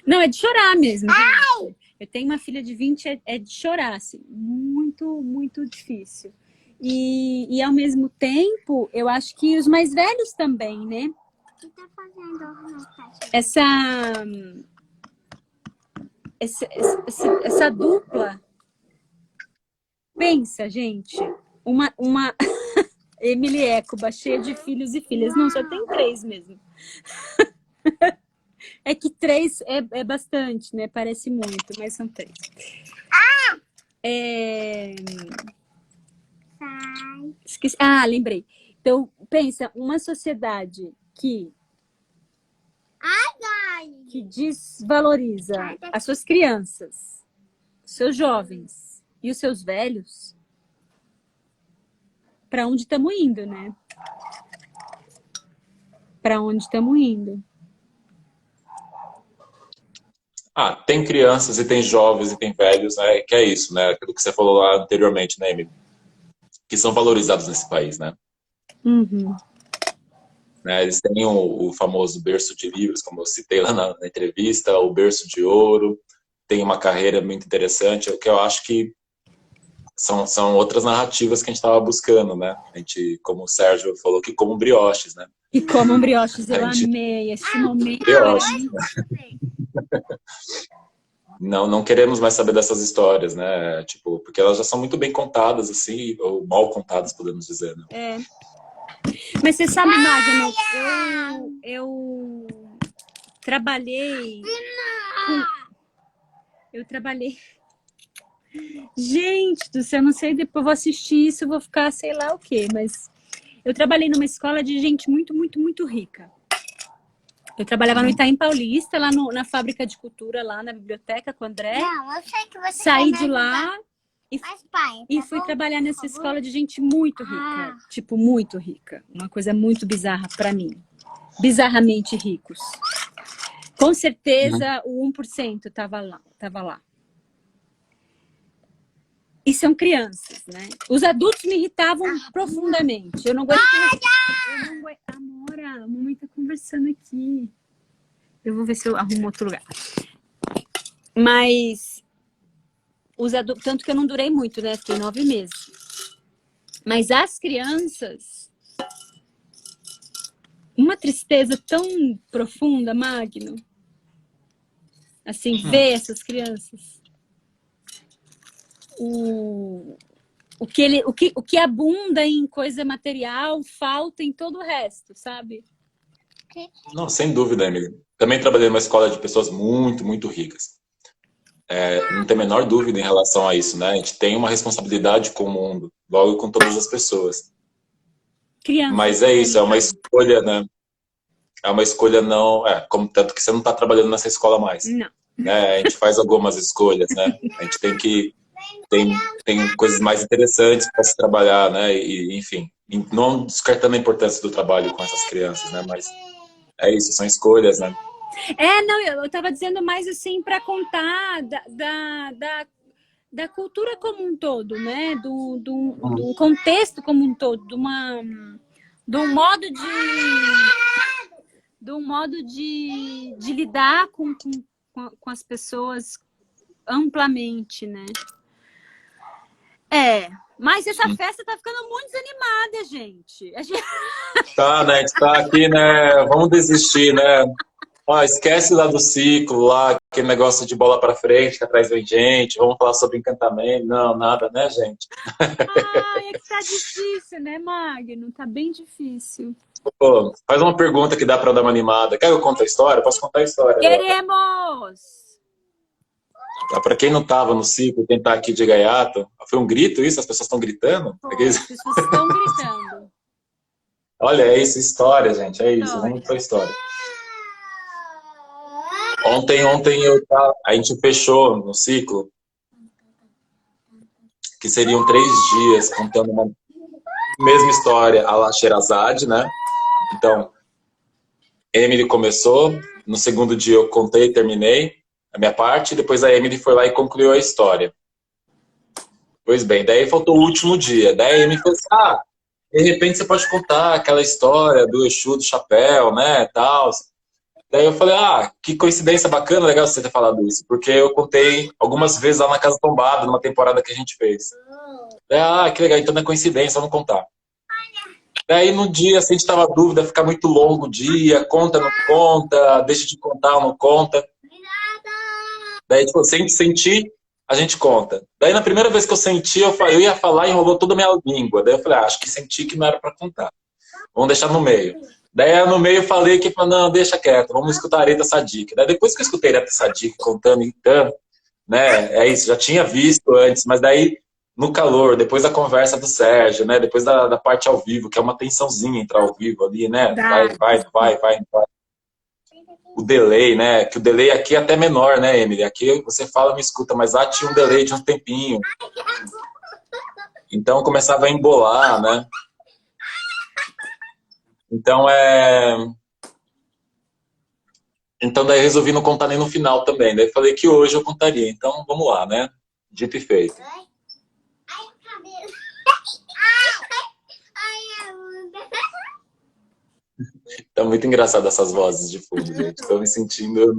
Não, é de chorar mesmo, gente. Eu tenho uma filha de 20, é de chorar, assim. Muito, muito difícil. E ao mesmo tempo, eu acho que os mais velhos também, né? O que tá fazendo? Essa dupla. Pensa, gente. Uma Emily Ecoba, cheia de filhos e filhas. Não, só tem 3 mesmo. É que 3 é bastante, né? Parece muito, mas são 3. Esqueci. Lembrei. Então, pensa, uma sociedade que desvaloriza as suas crianças, seus jovens e os seus velhos, para onde estamos indo, né? Para onde estamos indo? Tem crianças e tem jovens e tem velhos, né? Que é isso, né? Aquilo que você falou lá anteriormente, né, Emily? Que são valorizados nesse país, né? né? Eles têm o famoso berço de livros, como eu citei lá na entrevista, o berço de ouro, tem uma carreira muito interessante, o que eu acho que são outras narrativas que a gente estava buscando, né? A gente, como o Sérgio falou, que como brioches, né? E como brioches, eu A gente amei esse momento. brioches. Não queremos mais saber dessas histórias, né? Tipo, porque elas já são muito bem contadas, assim, ou mal contadas, podemos dizer, né? É. Mas você sabe, Magno, eu trabalhei. Eu trabalhei. Gente do céu, não sei, depois eu vou assistir isso, vou ficar sei lá o quê, mas eu trabalhei numa escola de gente muito, muito, muito rica. Eu trabalhava no Itaim Paulista, lá na fábrica de cultura, lá na biblioteca com o André. Não, eu sei que você Saí quer de me lá ajudar. e, Mas, pai, e tá fui bom? trabalhar nessa Por favor. escola de gente muito rica. Tipo, muito rica. Uma coisa muito bizarra pra mim. Bizarramente ricos. Com certeza o 1% tava lá. E são crianças, né? Os adultos me irritavam profundamente. Eu não aguento. Amora, a mamãe tá conversando aqui. Eu vou ver se eu arrumo outro lugar. Mas os adultos, tanto que eu não durei muito, né? Fiquei 9 meses. Mas as crianças, uma tristeza tão profunda, Magno. Assim, ver essas crianças. O que abunda em coisa material falta em todo o resto, sabe? Não, sem dúvida, Emily. Também trabalhei numa escola de pessoas muito, muito ricas. Não tem a menor dúvida em relação a isso, né? A gente tem uma responsabilidade com o mundo, logo com todas as pessoas. Criança. Mas é isso, é uma escolha, né? É uma escolha não... como tanto que você não está trabalhando nessa escola mais. Não. Né? A gente faz algumas escolhas, né? A gente tem que... Tem coisas mais interessantes para se trabalhar, né? E, enfim, não descartando a importância do trabalho com essas crianças, né? Mas é isso, são escolhas, né? Não, eu estava dizendo mais assim para contar da cultura como um todo, né? Do contexto como um todo, de um modo de lidar com as pessoas amplamente, né? Mas essa festa tá ficando muito desanimada, gente. Tá, né? A gente tá aqui, né? Vamos desistir, né? Esquece lá do ciclo, lá, aquele negócio de bola pra frente, que atrás vem gente, vamos falar sobre encantamento. Não, nada, né, gente? É que tá difícil, né, Magno? Tá bem difícil. Pô, faz uma pergunta que dá pra dar uma animada. Quer que eu conte a história? Posso contar a história? Queremos! Pra quem não tava no ciclo, quem tá aqui de gaiato, foi um grito isso? As pessoas estão gritando? As pessoas estão gritando. Olha, é isso, história, gente, é isso, vamos pra história. Ontem a gente fechou no ciclo, que seriam 3 dias contando uma mesma história a la Sherazade, né? Então, Emily começou, no segundo dia eu contei, terminei a minha parte, depois a Emily foi lá e concluiu a história. Pois bem, daí faltou o último dia, daí a Emily falou assim, de repente você pode contar aquela história do Exu do chapéu, né, tal. Daí eu falei, que coincidência bacana, legal você ter falado isso, porque eu contei algumas vezes lá na Casa Tombada, numa temporada que a gente fez. Daí, que legal, então não é coincidência, vamos contar. Daí no dia, assim, a gente tava dúvida, ficar muito longo o dia, conta, não conta, deixa de contar ou não conta. Daí, tipo, sem sentir, a gente conta. Daí na primeira vez que eu senti, eu ia falar e enrolou toda a minha língua. Daí eu falei, acho que senti que não era para contar. Vamos deixar no meio. Daí no meio eu falei que, não, deixa quieto, vamos escutar a Areta Sadik. Daí depois que eu escutei a Areta Sadik contando e cantando, né, é isso, já tinha visto antes, mas daí no calor, depois da conversa do Sérgio, né, depois da parte ao vivo, que é uma tensãozinha entrar ao vivo ali, né, vai. O delay, né, que o delay aqui é até menor, né, Emily? Aqui você fala, me escuta, mas lá tinha um delay de um tempinho. Então começava a embolar, né? Então daí resolvi não contar nem no final também. Daí falei que hoje eu contaria. Então vamos lá, né? Dito e feito. Tá muito engraçado essas vozes de fundo, gente. Estou me sentindo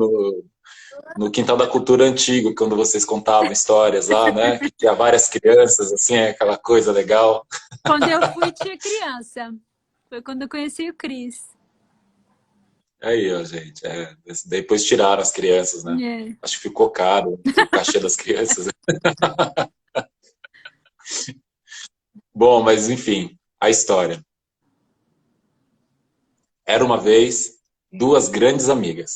no Quintal da Cultura antigo, quando vocês contavam histórias lá, né? Que tinha várias crianças, assim, aquela coisa legal. Quando eu fui, tinha criança. Foi quando eu conheci o Cris. Aí, ó, gente. Depois tiraram as crianças, né? É. Acho que ficou caro o cachê das crianças. Bom, mas enfim, a história. Era uma vez duas grandes amigas.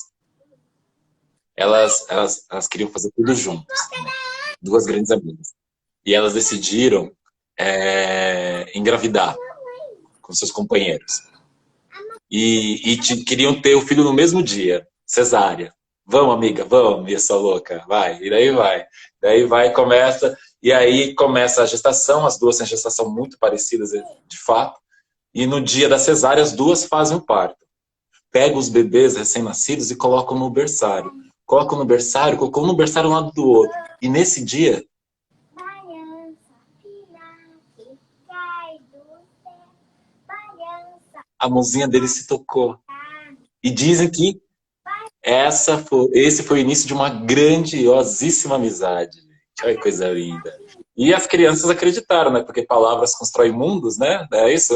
Elas queriam fazer tudo juntas. Né? Duas grandes amigas. E elas decidiram engravidar com seus companheiros. Queriam ter o filho no mesmo dia, cesárea. Vamos, amiga, vamos, minha sua louca, vai. E daí vai. Daí vai, começa. E aí começa a gestação, as duas têm gestação muito parecidas, de fato. E no dia da cesárea, as duas fazem o parto. Pegam os bebês recém-nascidos e colocam no berçário. Colocam no berçário, colocam um no berçário um lado do outro. E nesse dia, a mãozinha dele se tocou. E dizem que esse foi o início de uma grandiosíssima amizade. Olha que coisa linda. E as crianças acreditaram, né? Porque palavras constroem mundos, né? Não é isso?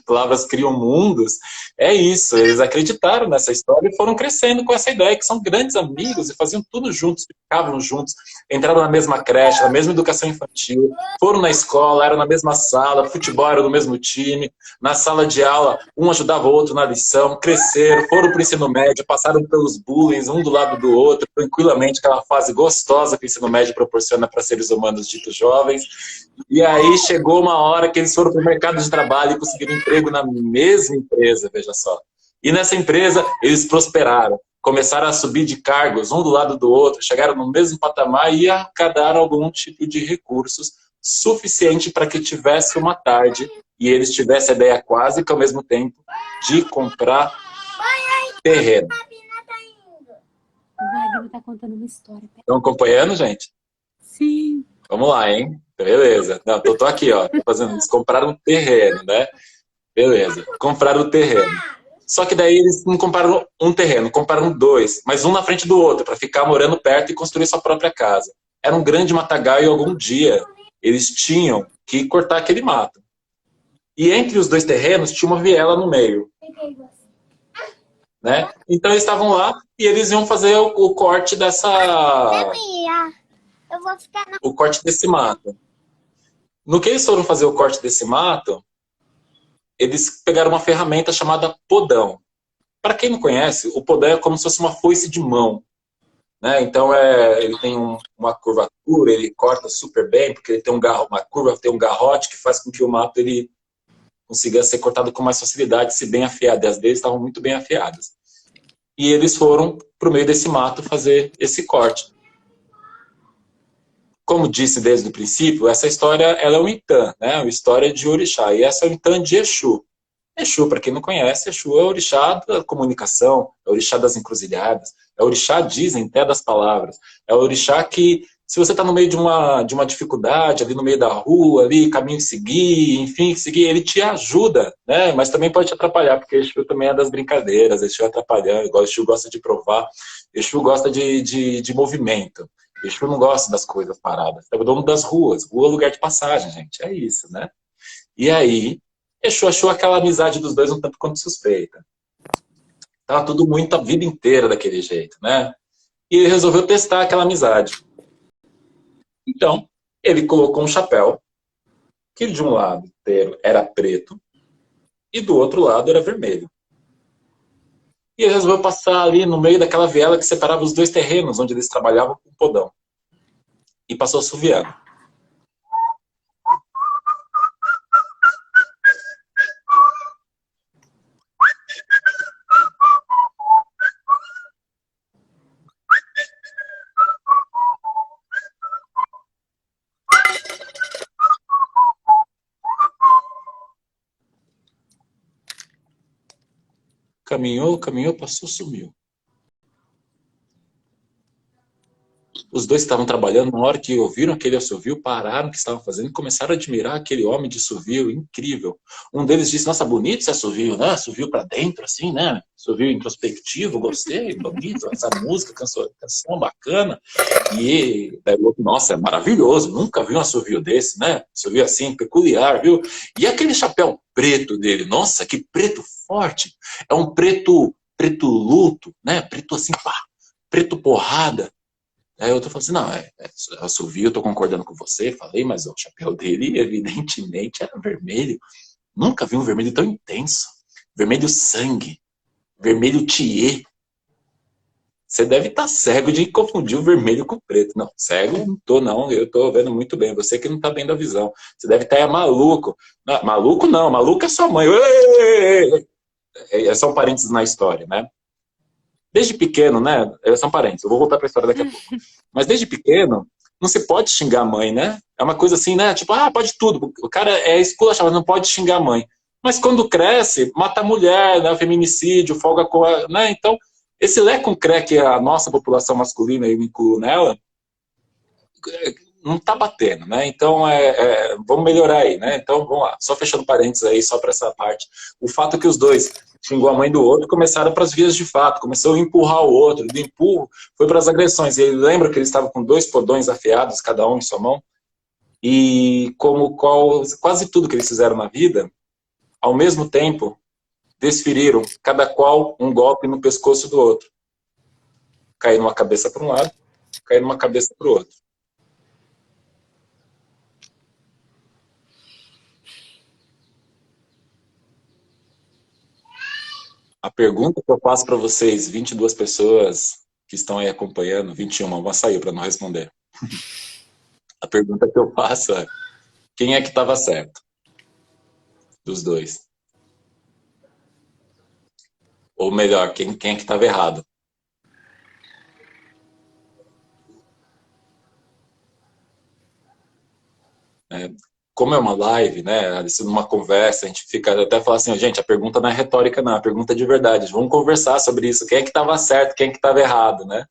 Palavras criam mundos. É isso, eles acreditaram nessa história e foram crescendo com essa ideia que são grandes amigos e faziam tudo juntos, ficavam juntos, entraram na mesma creche, na mesma educação infantil, foram na escola, eram na mesma sala, futebol era no mesmo time, na sala de aula, um ajudava o outro na lição, cresceram, foram para o ensino médio, passaram pelos bullying, um do lado do outro, tranquilamente, aquela fase gostosa que o ensino médio proporciona para seres humanos ditos jovens. E aí chegou uma hora que eles foram para o mercado de trabalho e conseguiram emprego na mesma empresa, veja só. E nessa empresa eles prosperaram, começaram a subir de cargos, um do lado do outro, chegaram no mesmo patamar e arrecadaram algum tipo de recursos suficiente para que tivesse uma tarde e eles tivessem a ideia quase que ao mesmo tempo de comprar terreno. O Wagner tá contando uma história. Estão acompanhando, gente? Sim. Vamos lá, hein? Beleza. Não, tô aqui, ó. Tô fazendo isso. Compraram um terreno, né? Beleza. Compraram o terreno. Só que daí eles não compraram um terreno, compraram dois, mas um na frente do outro, para ficar morando perto e construir sua própria casa. Era um grande matagal e algum dia eles tinham que cortar aquele mato. E entre os dois terrenos tinha uma viela no meio. Né? Então eles estavam lá e eles iam fazer o corte Eu vou ficar na... o corte desse mato. No que eles foram fazer o corte desse mato, eles pegaram uma ferramenta chamada podão. Para quem não conhece, o podão é como se fosse uma foice de mão. Né? Então ele tem uma curvatura, ele corta super bem, porque ele tem uma curva, tem um garrote que faz com que o mato ele consiga ser cortado com mais facilidade, se bem afiado. E as deles estavam muito bem afiadas. E eles foram para o meio desse mato fazer esse corte. Como disse desde o princípio, essa história ela é um Itã, né? Uma história de orixá. E essa é um Itã de Exu. Exu, para quem não conhece, Exu é o orixá da comunicação, é o orixá das encruzilhadas, é o orixá, dizem, até das palavras. É o orixá que, se você está no meio de uma dificuldade, ali no meio da rua, ali, caminho seguir, enfim, seguir, ele te ajuda, né? Mas também pode te atrapalhar, porque Exu também é das brincadeiras, Exu é atrapalhando, igual Exu gosta de provar, Exu gosta de movimento. Exu não gosta das coisas paradas. É o dono das ruas. Rua é lugar de passagem, gente. É isso, né? E aí, Exu achou aquela amizade dos dois um tanto quanto suspeita. Tava tudo muito a vida inteira daquele jeito, né? E ele resolveu testar aquela amizade. Então, ele colocou um chapéu que de um lado inteiro era preto e do outro lado era vermelho. E ele resolveu passar ali no meio daquela viela que separava os dois terrenos onde eles trabalhavam com o podão. E passou assoviando. Caminhou, caminhou, passou, sumiu. Os dois estavam trabalhando, na hora que ouviram aquele assovio, pararam o que estavam fazendo e começaram a admirar aquele homem de assovio incrível. Um deles disse, nossa, bonito esse assovio, né? Assovio para dentro, assim, né? Assovio introspectivo, gostei, bonito, essa música, canção bacana. E daí o outro, nossa, é maravilhoso, nunca vi um assovio desse, né? Assovio assim, peculiar, viu? E aquele chapéu preto dele, nossa, que preto forte. É um preto luto, né? Preto assim, pá, preto porrada. Aí eu tô falando assim, não, assovio, eu tô concordando com você, falei, mas o chapéu dele, evidentemente, era vermelho. Nunca vi um vermelho tão intenso. Vermelho sangue. Vermelho tiê. Você deve estar cego de confundir o vermelho com o preto. Não, cego não tô, não. Eu tô vendo muito bem. Você que não tá vendo a visão. Você deve estar maluco. Não, maluco não, maluco é sua mãe. São parentes na história, né? Desde pequeno, né? São parentes. Eu vou voltar para a história daqui a pouco. Mas desde pequeno, não se pode xingar a mãe, né? É uma coisa assim, né? Tipo, pode tudo. O cara é esculachado, não pode xingar a mãe. Mas quando cresce, mata a mulher, né? Feminicídio, folga com a... Né? Então, esse lé com cré que a nossa população masculina, eu me incluo nela, não tá batendo, né? Então, vamos melhorar aí, né? Então, vamos lá. Só fechando parênteses aí, só para essa parte. O fato é que os dois xingou a mãe do outro, começaram para as vias de fato, começou a empurrar o outro, do empurro foi para as agressões. E ele lembra que ele estava com 2 cordões afiados, cada um em sua mão, e quase tudo que eles fizeram na vida, ao mesmo tempo, desferiram, cada qual um golpe no pescoço do outro. Cair numa cabeça para um lado, cair numa cabeça para o outro. A pergunta que eu faço para vocês, 22 pessoas que estão aí acompanhando, 21, uma saiu para não responder. A pergunta que eu faço é, quem é que estava certo? Dos dois. Ou melhor, quem é que estava errado? Como é uma live, né? Numa conversa, a gente fica até falar assim, gente, a pergunta não é retórica, não, a pergunta é de verdade. Vamos conversar sobre isso. Quem é que estava certo, quem é que estava errado, né?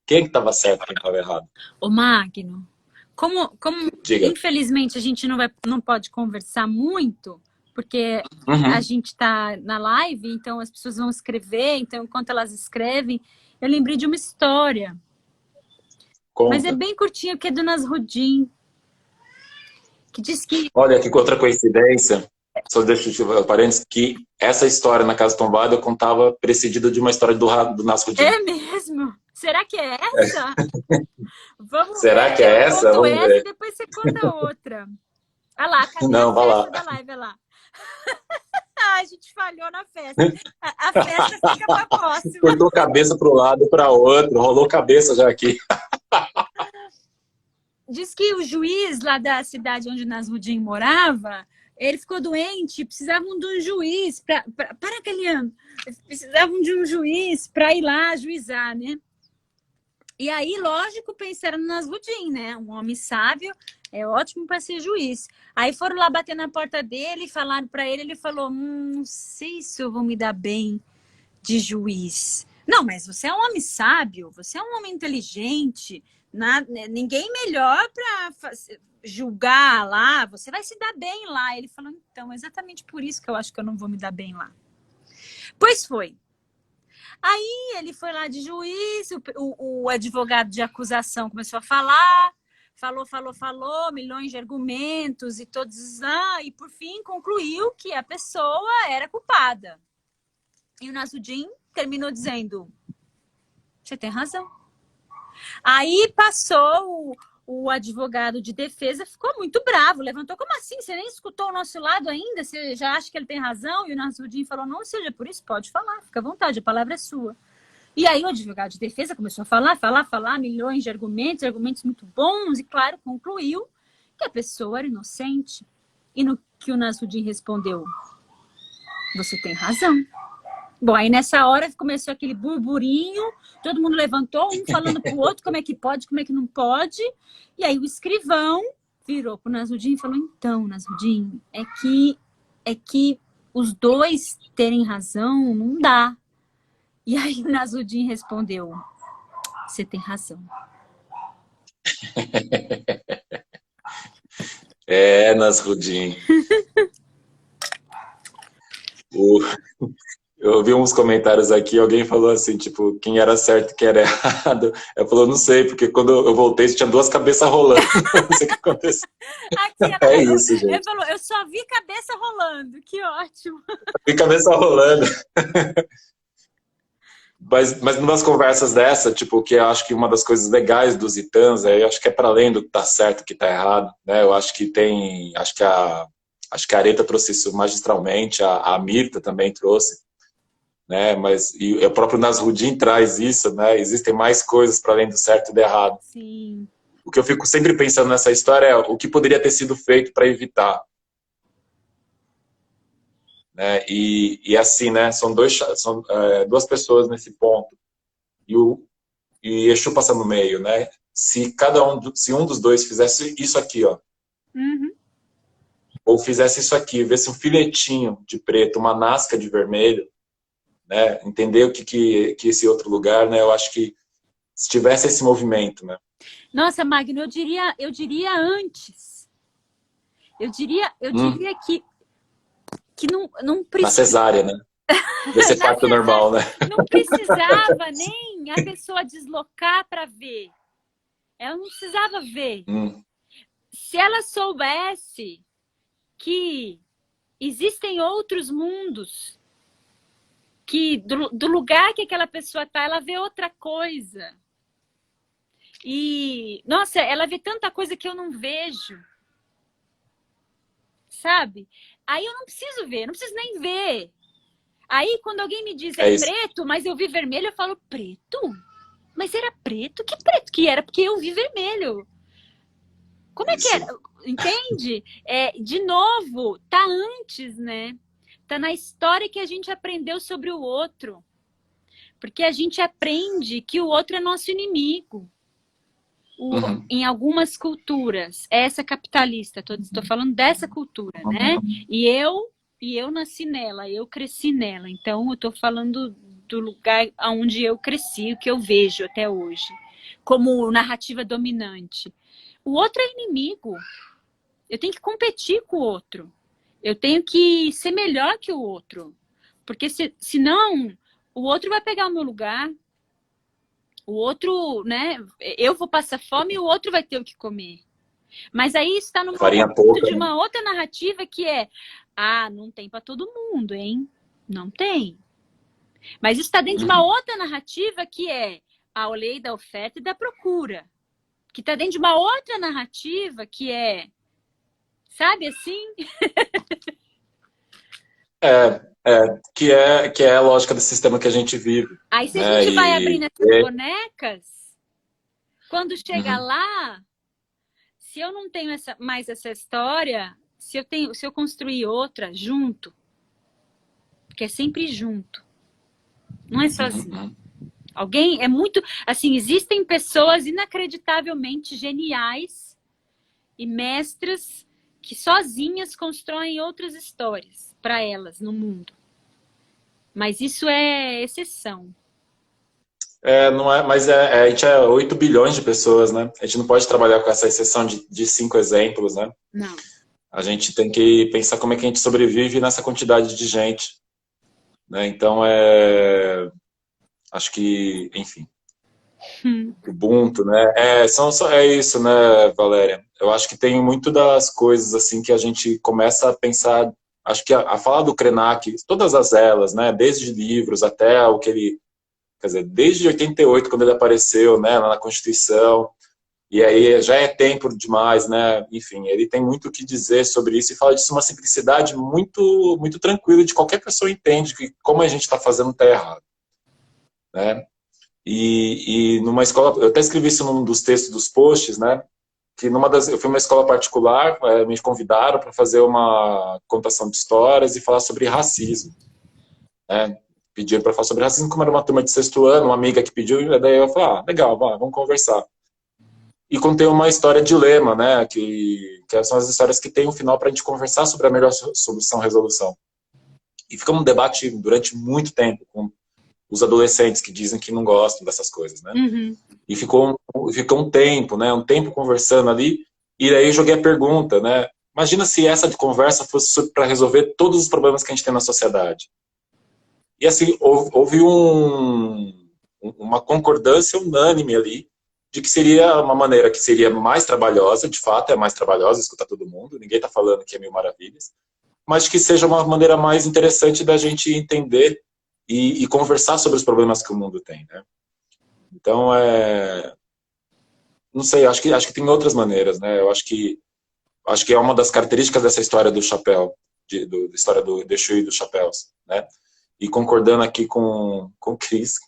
Quem é que estava certo, quem estava errado? Ô Magno, como Diga. infelizmente a gente não pode conversar muito, porque a gente está na live, então as pessoas vão escrever, então enquanto elas escrevem, eu lembrei de uma história. Conta. Mas é bem curtinho, que é do Nasrudin, que diz que... Olha, que outra coincidência, só deixa eu parênteses, que essa história na Casa Tombada eu contava precedida de uma história do Nasrudin. É mesmo? Será que é essa? Vamos Será ver. que é essa? Eu conto Vamos essa ver. e depois você conta outra. Olha lá, cadê Não, a vai lá. festa da live? Olha lá. A gente falhou na festa. A festa fica pra próxima. Cortou cabeça para um lado, para outro, rolou cabeça já aqui. Diz que o juiz lá da cidade onde Nasrudin morava, ele ficou doente, precisavam de um juiz para Galiano, precisavam de um juiz para ir lá ajuizar, né? E aí, lógico, pensaram no Nasrudin, né? Um homem sábio, é ótimo para ser juiz. Aí foram lá bater na porta dele, falaram para ele, ele falou, não sei se eu vou me dar bem de juiz. Não, mas você é um homem sábio, você é um homem inteligente, ninguém melhor para julgar lá, você vai se dar bem lá. Ele falou, então, exatamente por isso que eu acho que eu não vou me dar bem lá. Pois foi. Aí ele foi lá de juiz, o advogado de acusação começou a falar, falou, milhões de argumentos e todos, e por fim concluiu que a pessoa era culpada. E o Nasrudin terminou dizendo, você tem razão. Aí passou o advogado de defesa, ficou muito bravo, levantou, como assim? Você nem escutou o nosso lado ainda? Você já acha que ele tem razão? E o Nasrudin falou, não seja por isso, pode falar, fica à vontade, a palavra é sua. E aí o advogado de defesa começou a falar, milhões de argumentos muito bons, e claro, concluiu que a pessoa era inocente. E no que o Nasrudin respondeu, você tem razão. Bom, aí nessa hora começou aquele burburinho, todo mundo levantou, um falando pro outro como é que pode, como é que não pode. E aí o escrivão virou pro Nasrudin e falou, então, Nasrudin, é que os dois terem razão não dá. E aí o Nasrudin respondeu, você tem razão. É, Nasrudin. O, eu ouvi uns comentários aqui, alguém falou assim, tipo, quem era certo e quem era errado. Eu falou, não sei, porque quando eu voltei, tinha duas cabeças rolando. Não sei o que aconteceu. Aqui ela É falou, isso, ele gente. falou, eu só vi cabeça rolando. Que ótimo. E cabeça rolando. Mas numas conversas dessa, tipo, que eu acho que uma das coisas legais dos Itãs, eu acho que é para além do que tá certo e que tá errado, né? Eu acho que tem, acho que a Areta trouxe isso magistralmente, a Mirta também trouxe, né? Mas e o próprio Nasrudin traz isso, né? Existem mais coisas para além do certo e do errado. Sim. O que eu fico sempre pensando nessa história é o que poderia ter sido feito para evitar, né? E assim, né? São duas pessoas nesse ponto. E Exu passa no meio, né? Se um dos dois fizesse isso aqui, ó, Uhum. ou fizesse isso aqui, visse um filetinho de preto, uma nasca de vermelho, né? Entender o que esse outro lugar, né? Eu acho que se tivesse esse movimento, né? Nossa, Magno, eu diria antes. Eu diria que não Na precisa. cesárea, né? Deve ser parto normal, né? Não precisava nem a pessoa deslocar para ver. Ela não precisava ver. Se ela soubesse que existem outros mundos, que do lugar que aquela pessoa está, ela vê outra coisa. E, nossa, ela vê tanta coisa que eu não vejo. Sabe? Aí eu não preciso ver, não preciso nem ver. Aí, quando alguém me diz é preto, mas eu vi vermelho, eu falo, preto? Mas era preto? Que preto que era? Porque eu vi vermelho. Como é que era? Entende? De novo, tá antes, né? Tá na história que a gente aprendeu sobre o outro. Porque a gente aprende que o outro é nosso inimigo. Em algumas culturas, essa capitalista, estou falando dessa cultura, né? E eu nasci nela, eu cresci nela. Então, eu estou falando do lugar onde eu cresci, o que eu vejo até hoje, como narrativa dominante. O outro é inimigo. Eu tenho que competir com o outro. Eu tenho que ser melhor que o outro. Porque senão, o outro vai pegar o meu lugar. O outro, né? Eu vou passar fome e o outro vai ter o que comer. Mas aí está no momento de uma outra narrativa que é: ah, não tem para todo mundo, hein? Não tem. Mas isso está dentro de uma outra narrativa que é a lei da oferta e da procura. Que está dentro de uma outra narrativa que é, sabe assim? Que é a lógica do sistema que a gente vive. Aí se a gente vai abrindo essas bonecas, quando chega lá, se eu não tenho mais essa história, se eu construir outra junto, porque é sempre junto, não é sozinho. Alguém é muito, assim, existem pessoas inacreditavelmente geniais e mestras que sozinhas constroem outras histórias para elas no mundo. Mas isso é exceção. Não é, mas a gente é 8 bilhões de pessoas, né? A gente não pode trabalhar com essa exceção de 5 exemplos, né? Não. A gente tem que pensar como é que a gente sobrevive nessa quantidade de gente, né? Então, acho que, enfim, Ubuntu, né? É isso, né, Valéria? Eu acho que tem muito das coisas, assim, que a gente começa a pensar, acho que a fala do Krenak, todas as elas, né? Desde livros até o que ele... Quer dizer, desde 88, quando ele apareceu, né, lá na Constituição, e aí já é tempo demais, né? Enfim, ele tem muito o que dizer sobre isso e fala disso uma simplicidade muito, muito tranquila, de qualquer pessoa entende que como a gente está fazendo está errado, né? E numa escola, eu até escrevi isso num dos textos dos posts, né? Que eu fui numa escola particular, me convidaram para fazer uma contação de histórias e falar sobre racismo, né? Pediram para falar sobre racismo, como era uma turma de sexto ano, uma amiga que pediu, e daí eu falei, legal, vamos conversar. E contei uma história dilema, né, que são as histórias que tem um final para a gente conversar sobre a melhor solução-resolução. E ficamos um debate durante muito tempo, com os adolescentes que dizem que não gostam dessas coisas, né? E ficou um tempo, né? Um tempo conversando ali, e aí eu joguei a pergunta, né? Imagina se essa conversa fosse para resolver todos os problemas que a gente tem na sociedade. E assim, houve uma concordância unânime ali, de que seria uma maneira que seria mais trabalhosa, de fato é mais trabalhosa escutar todo mundo, ninguém está falando que é mil maravilhas, mas que seja uma maneira mais interessante da gente entender e conversar sobre os problemas que o mundo tem, né? Então, não sei, acho que tem outras maneiras, né? Eu acho que é uma das características dessa história do chapéu, da história do Exu e dos chapéus, né? E concordando aqui com o Cris,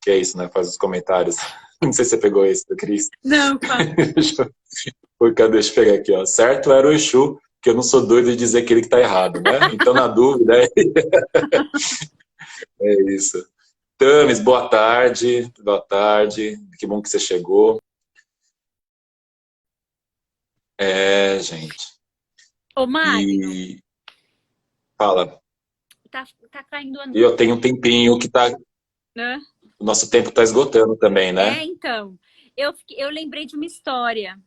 que é isso, né? Faz os comentários. Não sei se você pegou esse do Cris. Não, claro. Deixa eu pegar aqui, ó. Certo era o Exu, que eu não sou doido de dizer que ele que tá errado, né? Então, na dúvida, é isso. Tames, boa tarde. Boa tarde. Que bom que você chegou. Gente. Ô, Magno. Fala. Tá caindo a... E eu tenho um tempinho que tá... Né? O nosso tempo tá esgotando também, né? Então. Eu lembrei de uma história.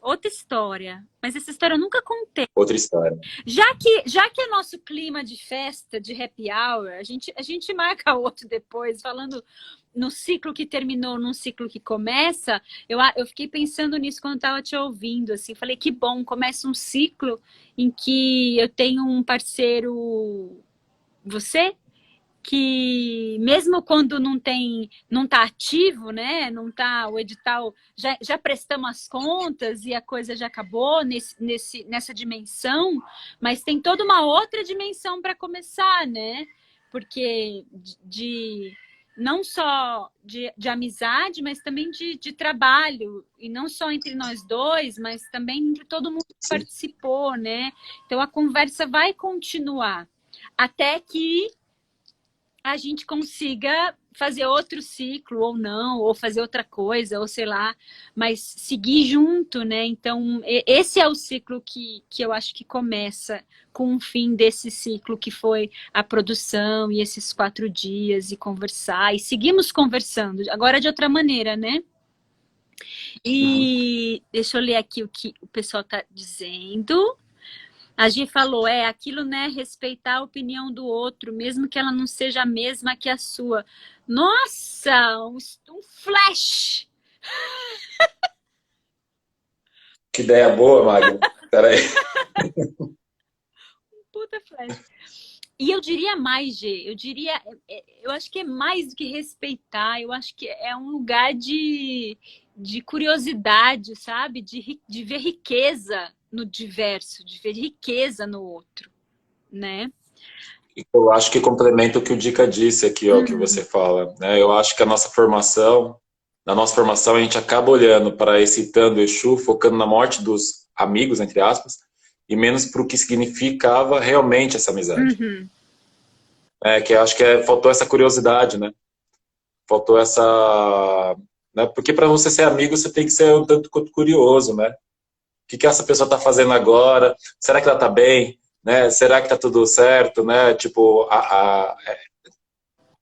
Outra história. Mas essa história eu nunca contei. Outra história. Já que é nosso clima de festa, de happy hour, a gente marca outro depois, falando no ciclo que terminou, num ciclo que começa. Eu fiquei pensando nisso quando estava te ouvindo, assim. Falei, que bom, começa um ciclo em que eu tenho um parceiro, você, que mesmo quando não tá ativo, né? Não tá o edital, já prestamos as contas e a coisa já acabou nessa dimensão, mas tem toda uma outra dimensão para começar, né? Porque não só de amizade, mas também de trabalho, e não só entre nós dois, mas também entre todo mundo que participou, né? Então a conversa vai continuar até que a gente consiga fazer outro ciclo, ou não, ou fazer outra coisa, ou sei lá, mas seguir junto, né? Então, esse é o ciclo que eu acho que começa com o fim desse ciclo, que foi a produção e esses 4 dias, e conversar, e seguimos conversando, agora de outra maneira, né? E deixa eu ler aqui o que o pessoal está dizendo. A Gi falou, aquilo, né, respeitar a opinião do outro, mesmo que ela não seja a mesma que a sua. Nossa, um flash! Que ideia boa, Magno. Peraí. Puta flash. E eu diria mais, G, eu acho que é mais do que respeitar, eu acho que é um lugar de curiosidade, sabe? De ver riqueza no diverso, de ver riqueza no outro, né? Eu acho que complementa o que o Dica disse aqui, ó, que você fala, né? Eu acho que na nossa formação a gente acaba olhando para esse Tando Exu, focando na morte dos amigos, entre aspas, e menos para o que significava realmente essa amizade. Que eu acho que faltou essa curiosidade, né? Faltou essa... Né? Porque para você ser amigo, você tem que ser um tanto quanto curioso, né? O que essa pessoa está fazendo agora? Será que ela está bem? Né? Será que está tudo certo? Né? Tipo,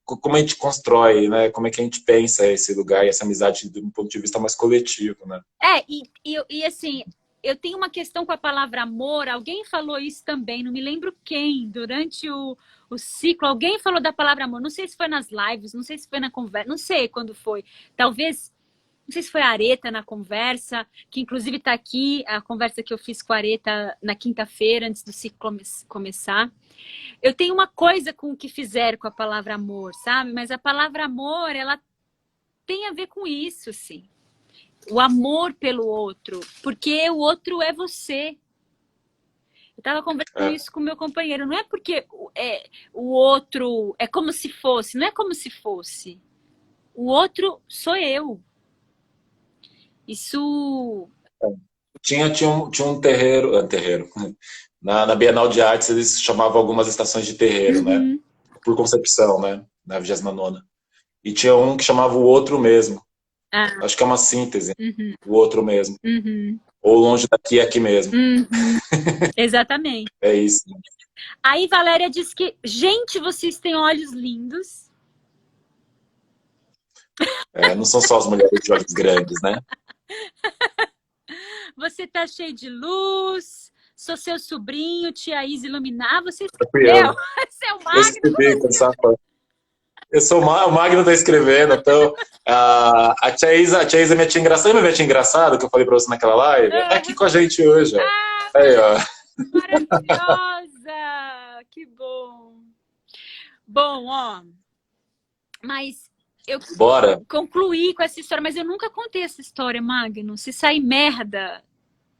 como a gente constrói, né? Como é que a gente pensa esse lugar e essa amizade de um ponto de vista mais coletivo, né? E assim, eu tenho uma questão com a palavra amor. Alguém falou isso também, não me lembro quem, durante o ciclo, alguém falou da palavra amor. Não sei se foi nas lives, não sei se foi na conversa, não sei quando foi. Talvez... Não sei se foi a Areta na conversa, que inclusive está aqui, a conversa que eu fiz com a Areta na quinta-feira, antes do ciclo começar. Eu tenho uma coisa com o que fizeram com a palavra amor, sabe? Mas a palavra amor, ela tem a ver com isso, assim. O amor pelo outro, porque o outro é você. Eu estava conversando isso com o meu companheiro. Não é porque o outro é como se fosse, não é como se fosse. O outro sou eu. Isso... Tinha um terreiro. Na Bienal de Artes, eles chamavam algumas estações de terreiro, né? Por concepção, né? Na 29ª. E tinha um que chamava o outro mesmo. Acho que é uma síntese. O outro mesmo. Ou longe daqui, aqui mesmo. Exatamente. É isso. Aí Valéria diz que, gente, vocês têm olhos lindos. Não são só as mulheres de olhos grandes, né? Você tá cheio de luz, sou seu sobrinho, tia Isa iluminar, você Fui escreveu, eu. você é o Eu Magno. escrevi quando estava falando. Eu sou o Magno tá escrevendo, então a tia Isa é minha tia engraçada. Lembra minha tia engraçada que eu falei pra você naquela live? Tá aqui com a gente hoje, ó. Ah, Aí, ó. maravilhosa! Que bom! Bom, ó, mas eu Bora. concluí com essa história, mas eu nunca contei essa história, Magno. Se sair merda,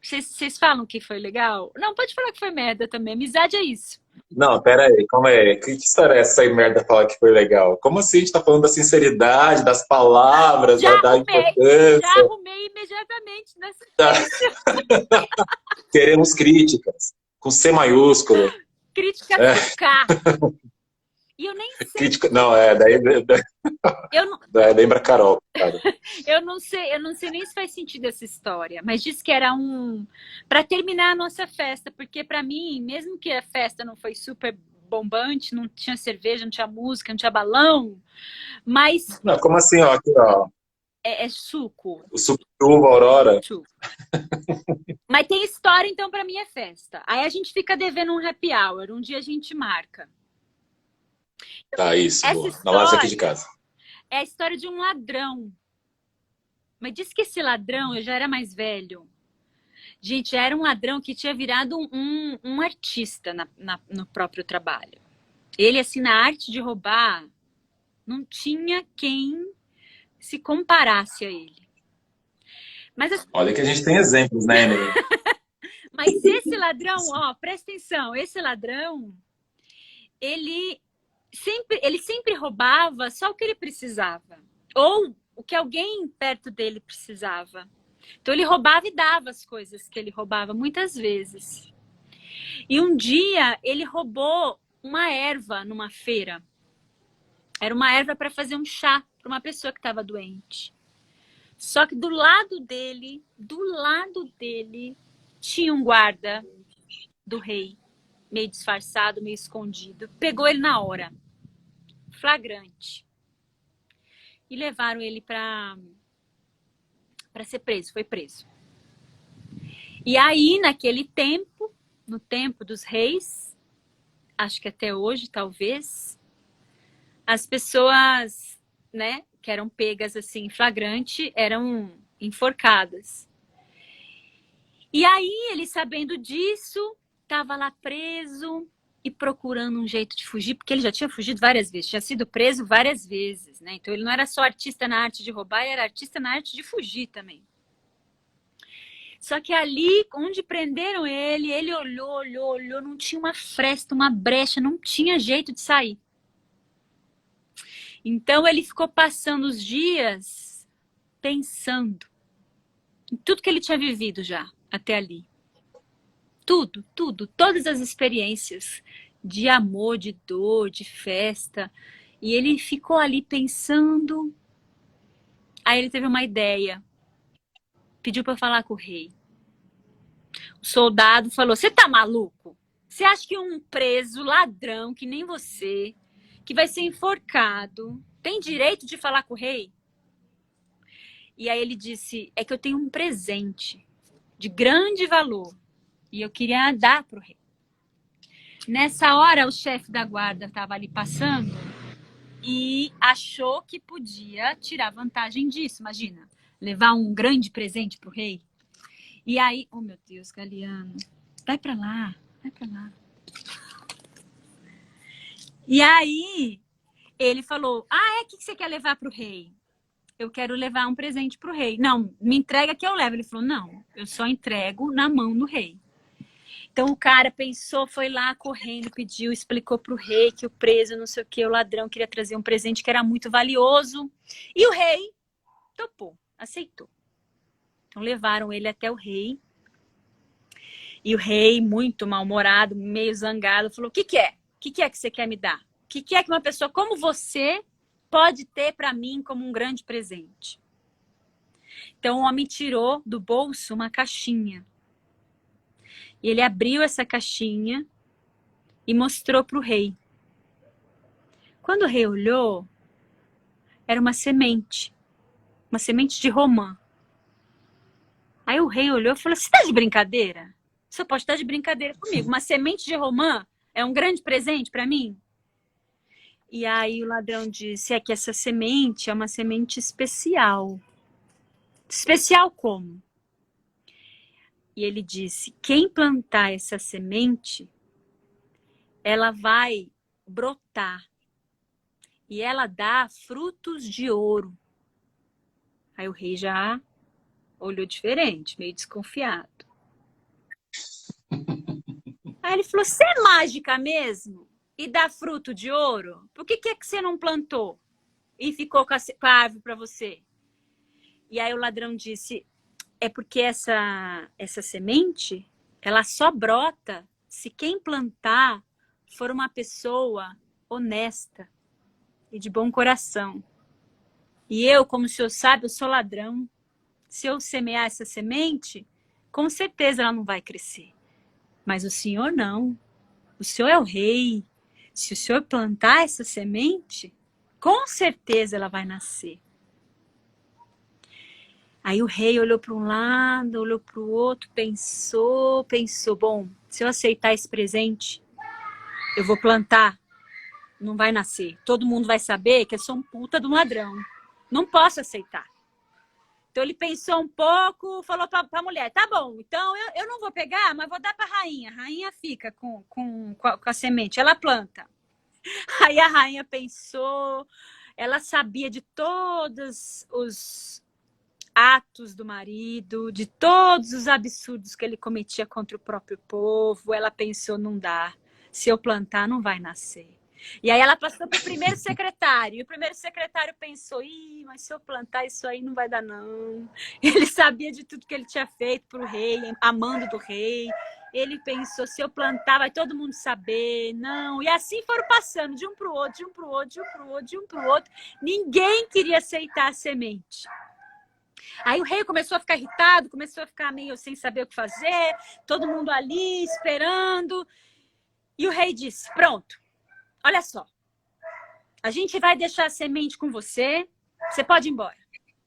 vocês falam que foi legal? Não, pode falar que foi merda também. Amizade é isso. Não, pera aí, calma aí. Que história é essa aí, merda, falar que foi legal? Como assim a gente tá falando da sinceridade, das palavras, da Já importância? arrumei imediatamente na Tá. sequência. Teremos críticas, com C maiúsculo. Crítica É, com K. E eu nem sei. crítica, não, Eu não, lembra Carol, cara. eu não sei nem se faz sentido essa história, mas disse que era para terminar a nossa festa, porque para mim, mesmo que a festa não foi super bombante, não tinha cerveja, não tinha música, não tinha balão, mas Não, como assim, ó, aqui, ó, é suco, o suco de uva, Aurora. suco. Mas tem história, então, para mim é festa. Aí a gente fica devendo um happy hour, um dia a gente marca. Tá, isso, Essa boa. Na live aqui de história casa. é a história de um ladrão. Mas diz que esse ladrão, eu já era mais velho. Gente, era um ladrão que tinha virado um artista no próprio trabalho. Ele, assim, na arte de roubar, não tinha quem se comparasse a ele. Mas, Olha que a gente tem exemplos, né, Emily? mas esse ladrão, ó, presta atenção, esse ladrão, ele sempre roubava só o que ele precisava. Ou o que alguém perto dele precisava. Então ele roubava e dava as coisas que ele roubava muitas vezes. E um dia ele roubou uma erva numa feira. Era uma erva para fazer um chá para uma pessoa que estava doente. Só que do lado dele, tinha um guarda do rei, meio disfarçado, meio escondido. Pegou ele na hora, flagrante. E levaram ele para ser preso, foi preso. E aí, naquele tempo, no tempo dos reis, acho que até hoje, talvez, as pessoas, né, que eram pegas assim, flagrante, eram enforcadas. E aí, ele sabendo disso, estava lá preso e procurando um jeito de fugir, porque ele já tinha fugido várias vezes, tinha sido preso várias vezes, né? Então ele não era só artista na arte de roubar, ele era artista na arte de fugir também. Só que ali, onde prenderam ele olhou, não tinha uma fresta, uma brecha, não tinha jeito de sair. Então ele ficou passando os dias pensando em tudo que ele tinha vivido já, até ali. Tudo, todas as experiências de amor, de dor, de festa. E ele ficou ali pensando. Aí ele teve uma ideia. Pediu para falar com o rei. O soldado falou: "Você tá maluco? Você acha que um preso ladrão que nem você, que vai ser enforcado, tem direito de falar com o rei?" E aí ele disse: "É que eu tenho um presente de grande valor e eu queria dar pro rei." Nessa hora, o chefe da guarda estava ali passando e achou que podia tirar vantagem disso. Imagina, levar um grande presente pro rei. E aí, oh meu Deus, Galiano, vai pra lá, vai pra lá. E aí, ele falou: "Ah, o que você quer levar pro rei?" "Eu quero levar um presente pro rei." "Não, me entrega que eu levo." Ele falou: "Não, eu só entrego na mão do rei." Então o cara pensou, foi lá correndo, pediu, explicou pro rei que o preso, não sei o que, o ladrão queria trazer um presente que era muito valioso. E o rei topou, aceitou. Então levaram ele até o rei. E o rei, muito mal-humorado, meio zangado, falou: "O que que é? O que é que você quer me dar? O que é que uma pessoa como você pode ter para mim como um grande presente?" Então o homem tirou do bolso uma caixinha. E ele abriu essa caixinha e mostrou para o rei. Quando o rei olhou, Era uma semente de romã. Aí o rei olhou e falou, você tá de brincadeira? Você pode estar de brincadeira comigo. Uma semente de romã é um grande presente para mim? E aí o ladrão disse, é que essa semente é uma semente especial. Especial como? E ele disse, quem plantar essa semente, ela vai brotar. E ela dá frutos de ouro. Aí o rei já olhou diferente, meio desconfiado. Aí ele falou, você é mágica mesmo? E dá fruto de ouro? Por que é que você não plantou? E ficou com a árvore para você? E aí o ladrão disse, é porque essa semente, ela só brota se quem plantar for uma pessoa honesta e de bom coração. E eu, como o senhor sabe, eu sou ladrão. Se eu semear essa semente, com certeza ela não vai crescer. Mas o senhor não. O senhor é o rei. Se o senhor plantar essa semente, com certeza ela vai nascer. Aí o rei olhou para um lado, olhou para o outro, pensou, bom, se eu aceitar esse presente, eu vou plantar, não vai nascer. Todo mundo vai saber que eu sou um puta de um ladrão. Não posso aceitar. Então ele pensou um pouco, falou para a mulher, tá bom, então eu não vou pegar, mas vou dar para a rainha. A rainha fica com a semente, ela planta. Aí a rainha pensou, ela sabia de todos os atos do marido, de todos os absurdos que ele cometia contra o próprio povo. Ela pensou, não dá, se eu plantar não vai nascer. E aí ela passou para o primeiro secretário, e o primeiro secretário pensou, mas se eu plantar isso aí não vai dar não. Ele sabia de tudo que ele tinha feito para o rei, amando do rei. Ele pensou, se eu plantar vai todo mundo saber, não. E assim foram passando, de um para o outro, de um para o outro, de um para o outro, de um para o outro. Ninguém queria aceitar a semente. Aí o rei começou a ficar irritado, começou a ficar meio sem saber o que fazer, todo mundo ali esperando. E o rei disse, pronto, olha só, a gente vai deixar a semente com você, você pode ir embora.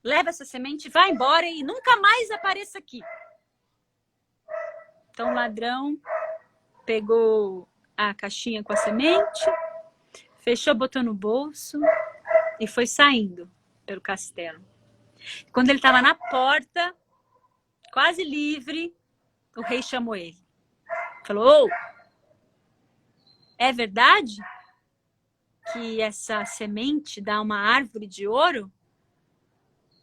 Leva essa semente, vai embora e nunca mais apareça aqui. Então o ladrão pegou a caixinha com a semente, fechou, botou no bolso e foi saindo pelo castelo. Quando ele estava na porta, quase livre, o rei chamou ele. Falou, é verdade que essa semente dá uma árvore de ouro?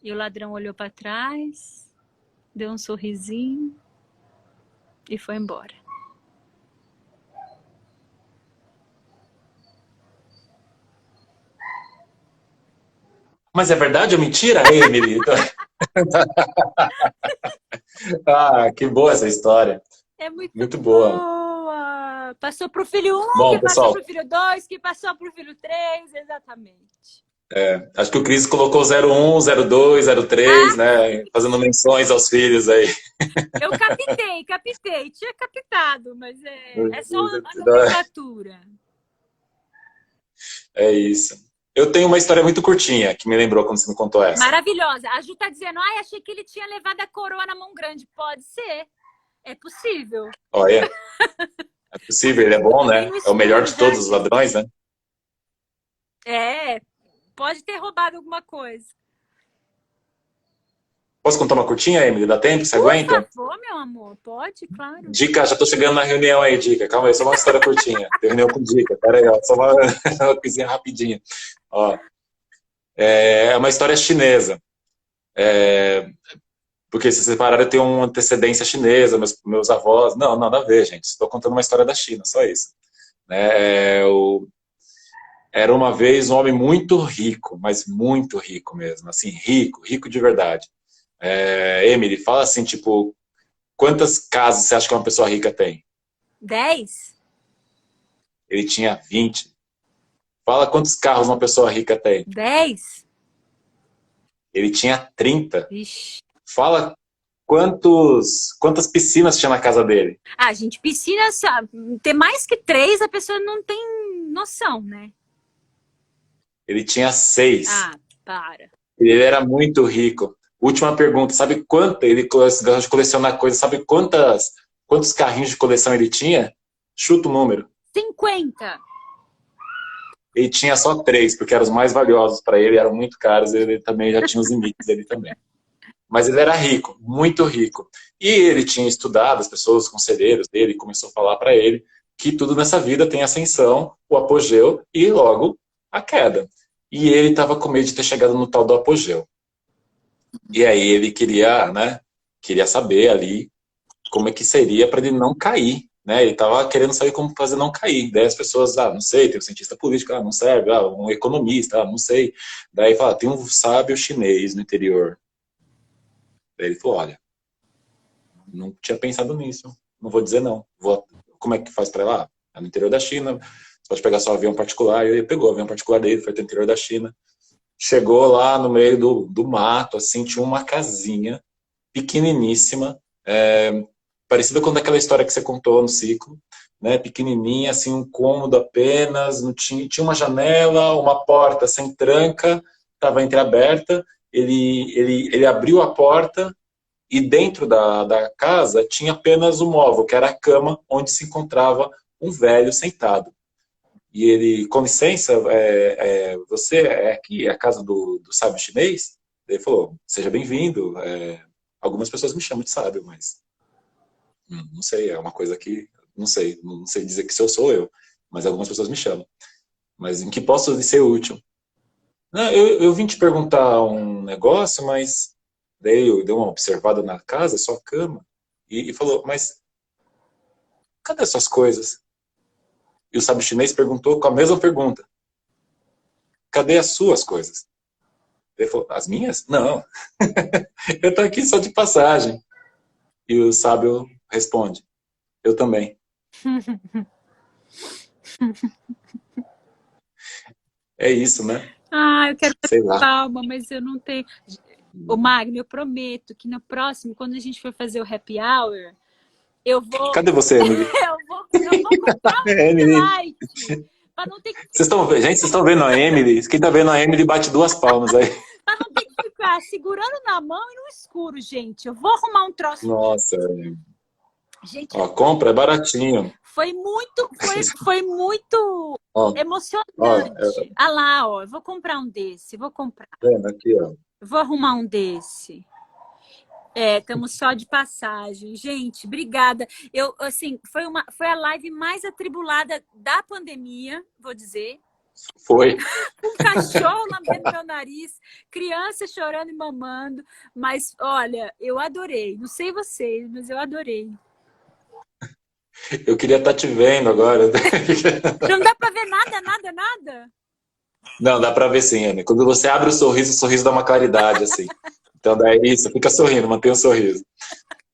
E o ladrão olhou para trás, deu um sorrisinho e foi embora. Mas é verdade ou mentira, Emily? Ah, que boa essa história. É muito boa. Passou para o filho 1, Bom, que pessoal, passou para o filho 2, que passou para o filho 3, exatamente. acho que o Cris colocou 01, 02, 03, né? Fazendo menções aos filhos aí. Eu captei. Tinha captado, mas é só uma nomenclatura. É isso. Eu tenho uma história muito curtinha, que me lembrou quando você me contou essa. Maravilhosa. A Ju tá dizendo, achei que ele tinha levado a coroa na mão grande. Pode ser. É possível. Olha, é possível, ele é bom, né? É o melhor de todos os ladrões, né? Pode ter roubado alguma coisa. Posso contar uma curtinha, Emily? Dá tempo? Você aguenta? Por favor, meu amor. Pode, claro. Dica, já tô chegando na reunião aí, Dica. Calma aí, só uma história curtinha. Tem reunião com Dica. Pera aí, ó, só uma coisinha rapidinha. Ó, é uma história chinesa. Porque se separaram, eu tenho uma antecedência chinesa, meus avós. Não, nada a ver, gente. Estou contando uma história da China, só isso. Era uma vez um homem muito rico, mas muito rico mesmo. Assim, rico de verdade. Emily, fala assim, tipo, quantas casas você acha que uma pessoa rica tem? 10? Ele tinha 20. Fala quantos carros uma pessoa rica tem? 10? Ele tinha 30. Ixi. Fala quantas piscinas tinha na casa dele? Gente, piscina, ter mais que 3, a pessoa não tem noção, né? Ele tinha 6. Para. Ele era muito rico. Última pergunta, sabe quanto ele gosta de colecionar coisas? Sabe quantos carrinhos de coleção ele tinha? Chuta o número. 50. Ele tinha só 3, porque eram os mais valiosos para ele, eram muito caros, ele também já tinha os limites dele também. Mas ele era rico, muito rico. E ele tinha estudado, as pessoas, os conselheiros dele, começou a falar para ele que tudo nessa vida tem ascensão, o apogeu e logo a queda. E ele estava com medo de ter chegado no tal do apogeu. E aí ele queria, né, queria saber ali como é que seria para ele não cair, né? Ele estava querendo saber como fazer não cair. Daí as pessoas, não sei, tem um cientista político, não serve, um economista, não sei. Daí fala, tem um sábio chinês no interior. Daí ele falou, olha, não tinha pensado nisso, não vou dizer não. Como é que faz para ir lá? É no interior da China, você pode pegar só avião particular. E ele pegou o avião particular dele, foi até o interior da China. Chegou lá no meio do mato, assim, tinha uma casinha pequeniníssima, parecida com aquela história que você contou no ciclo, né? Pequenininha, assim, um cômodo apenas, não tinha uma janela, uma porta sem tranca, estava entreaberta. Ele abriu a porta e dentro da casa tinha apenas um móvel, que era a cama onde se encontrava um velho sentado. E ele, com licença, você é aqui, é a casa do sábio chinês? Ele falou, seja bem-vindo. Algumas pessoas me chamam de sábio, mas não sei, é uma coisa que, não sei dizer que se eu sou eu, mas algumas pessoas me chamam. Mas em que posso lhe ser útil? Não, eu vim te perguntar um negócio, mas daí eu dei uma observada na casa, sua cama, e falou, mas cadê suas coisas? E o sábio chinês perguntou com a mesma pergunta. Cadê as suas coisas? Ele falou, as minhas? Não. Eu estou aqui só de passagem. E o sábio responde, eu também. É isso, né? Eu quero Sei fazer lá. palma, mas eu não tenho. Ô, Magno, eu prometo que no próximo, quando a gente for fazer o happy hour, eu vou. Cadê você, Emily? eu vou comprar um Emily. light. Pra não ter que Vocês estão vendo a Emily? Quem tá vendo a Emily bate 2 palmas aí. Pra não ter que ficar segurando na mão e no escuro, gente. Eu vou arrumar um troço. Nossa. Gente, Ó, compra, é baratinho. foi muito Ó, emocionante. Ah lá, ó, eu vou comprar um desse, vou comprar. vendo aqui, ó. Eu vou arrumar um desse. Estamos só de passagem. Gente, obrigada. Eu, assim, foi a live mais atribulada da pandemia, vou dizer. Foi. Um cachorro lambendo meu nariz, criança chorando e mamando. Mas, olha, eu adorei. Não sei vocês, mas eu adorei. Eu queria estar te vendo agora. Não dá pra ver nada? Não, dá pra ver sim, Ana. Quando você abre o sorriso dá uma claridade, assim. Então, daí é isso, fica sorrindo, mantenha o sorriso.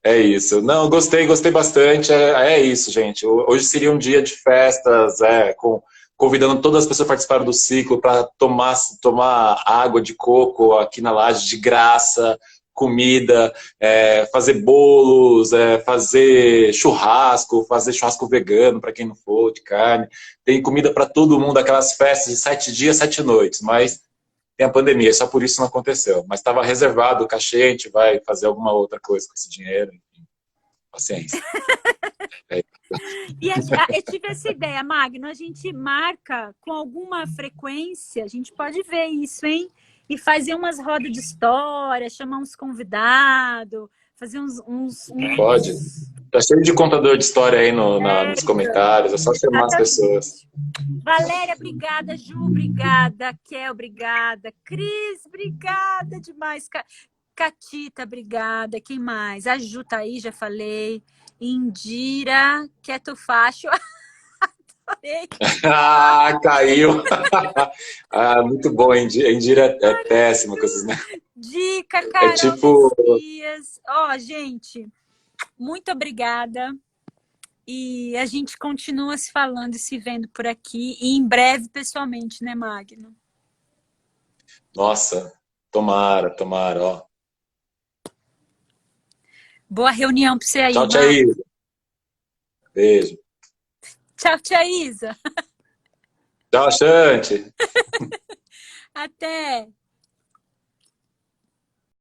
É isso. Não, gostei bastante. É isso, gente. Hoje seria um dia de festas, convidando todas as pessoas que participaram do ciclo para tomar água de coco aqui na laje de graça, comida, fazer bolos, fazer churrasco vegano para quem não for, de carne. Tem comida para todo mundo, aquelas festas de 7 dias, 7 noites, mas tem a pandemia, só por isso não aconteceu. Mas estava reservado o cachê, a gente vai fazer alguma outra coisa com esse dinheiro, enfim. Paciência. E eu tive essa ideia, Magno, a gente marca com alguma frequência, a gente pode ver isso, hein? E fazer umas rodas de história, chamar uns convidados, fazer uns... Pode. Tá cheio de contador de história aí nos comentários, é só chamar as pessoas. Valéria, obrigada. Ju, obrigada. Kel, obrigada. Cris, obrigada demais. Catita, obrigada. Quem mais? A Ju tá aí, já falei. Indira, Quieto Facho. Adorei. Caiu. Muito bom, a Indira é péssima com esses negócios. Dica, Carol tipo... Messias. Gente, muito obrigada. E a gente continua se falando e se vendo por aqui. E em breve, pessoalmente, né, Magno? Nossa, tomara, ó. Boa reunião para você aí, Tchau, tia Isa. Beijo. Tchau, tia Isa. Tchau, Xante. Até.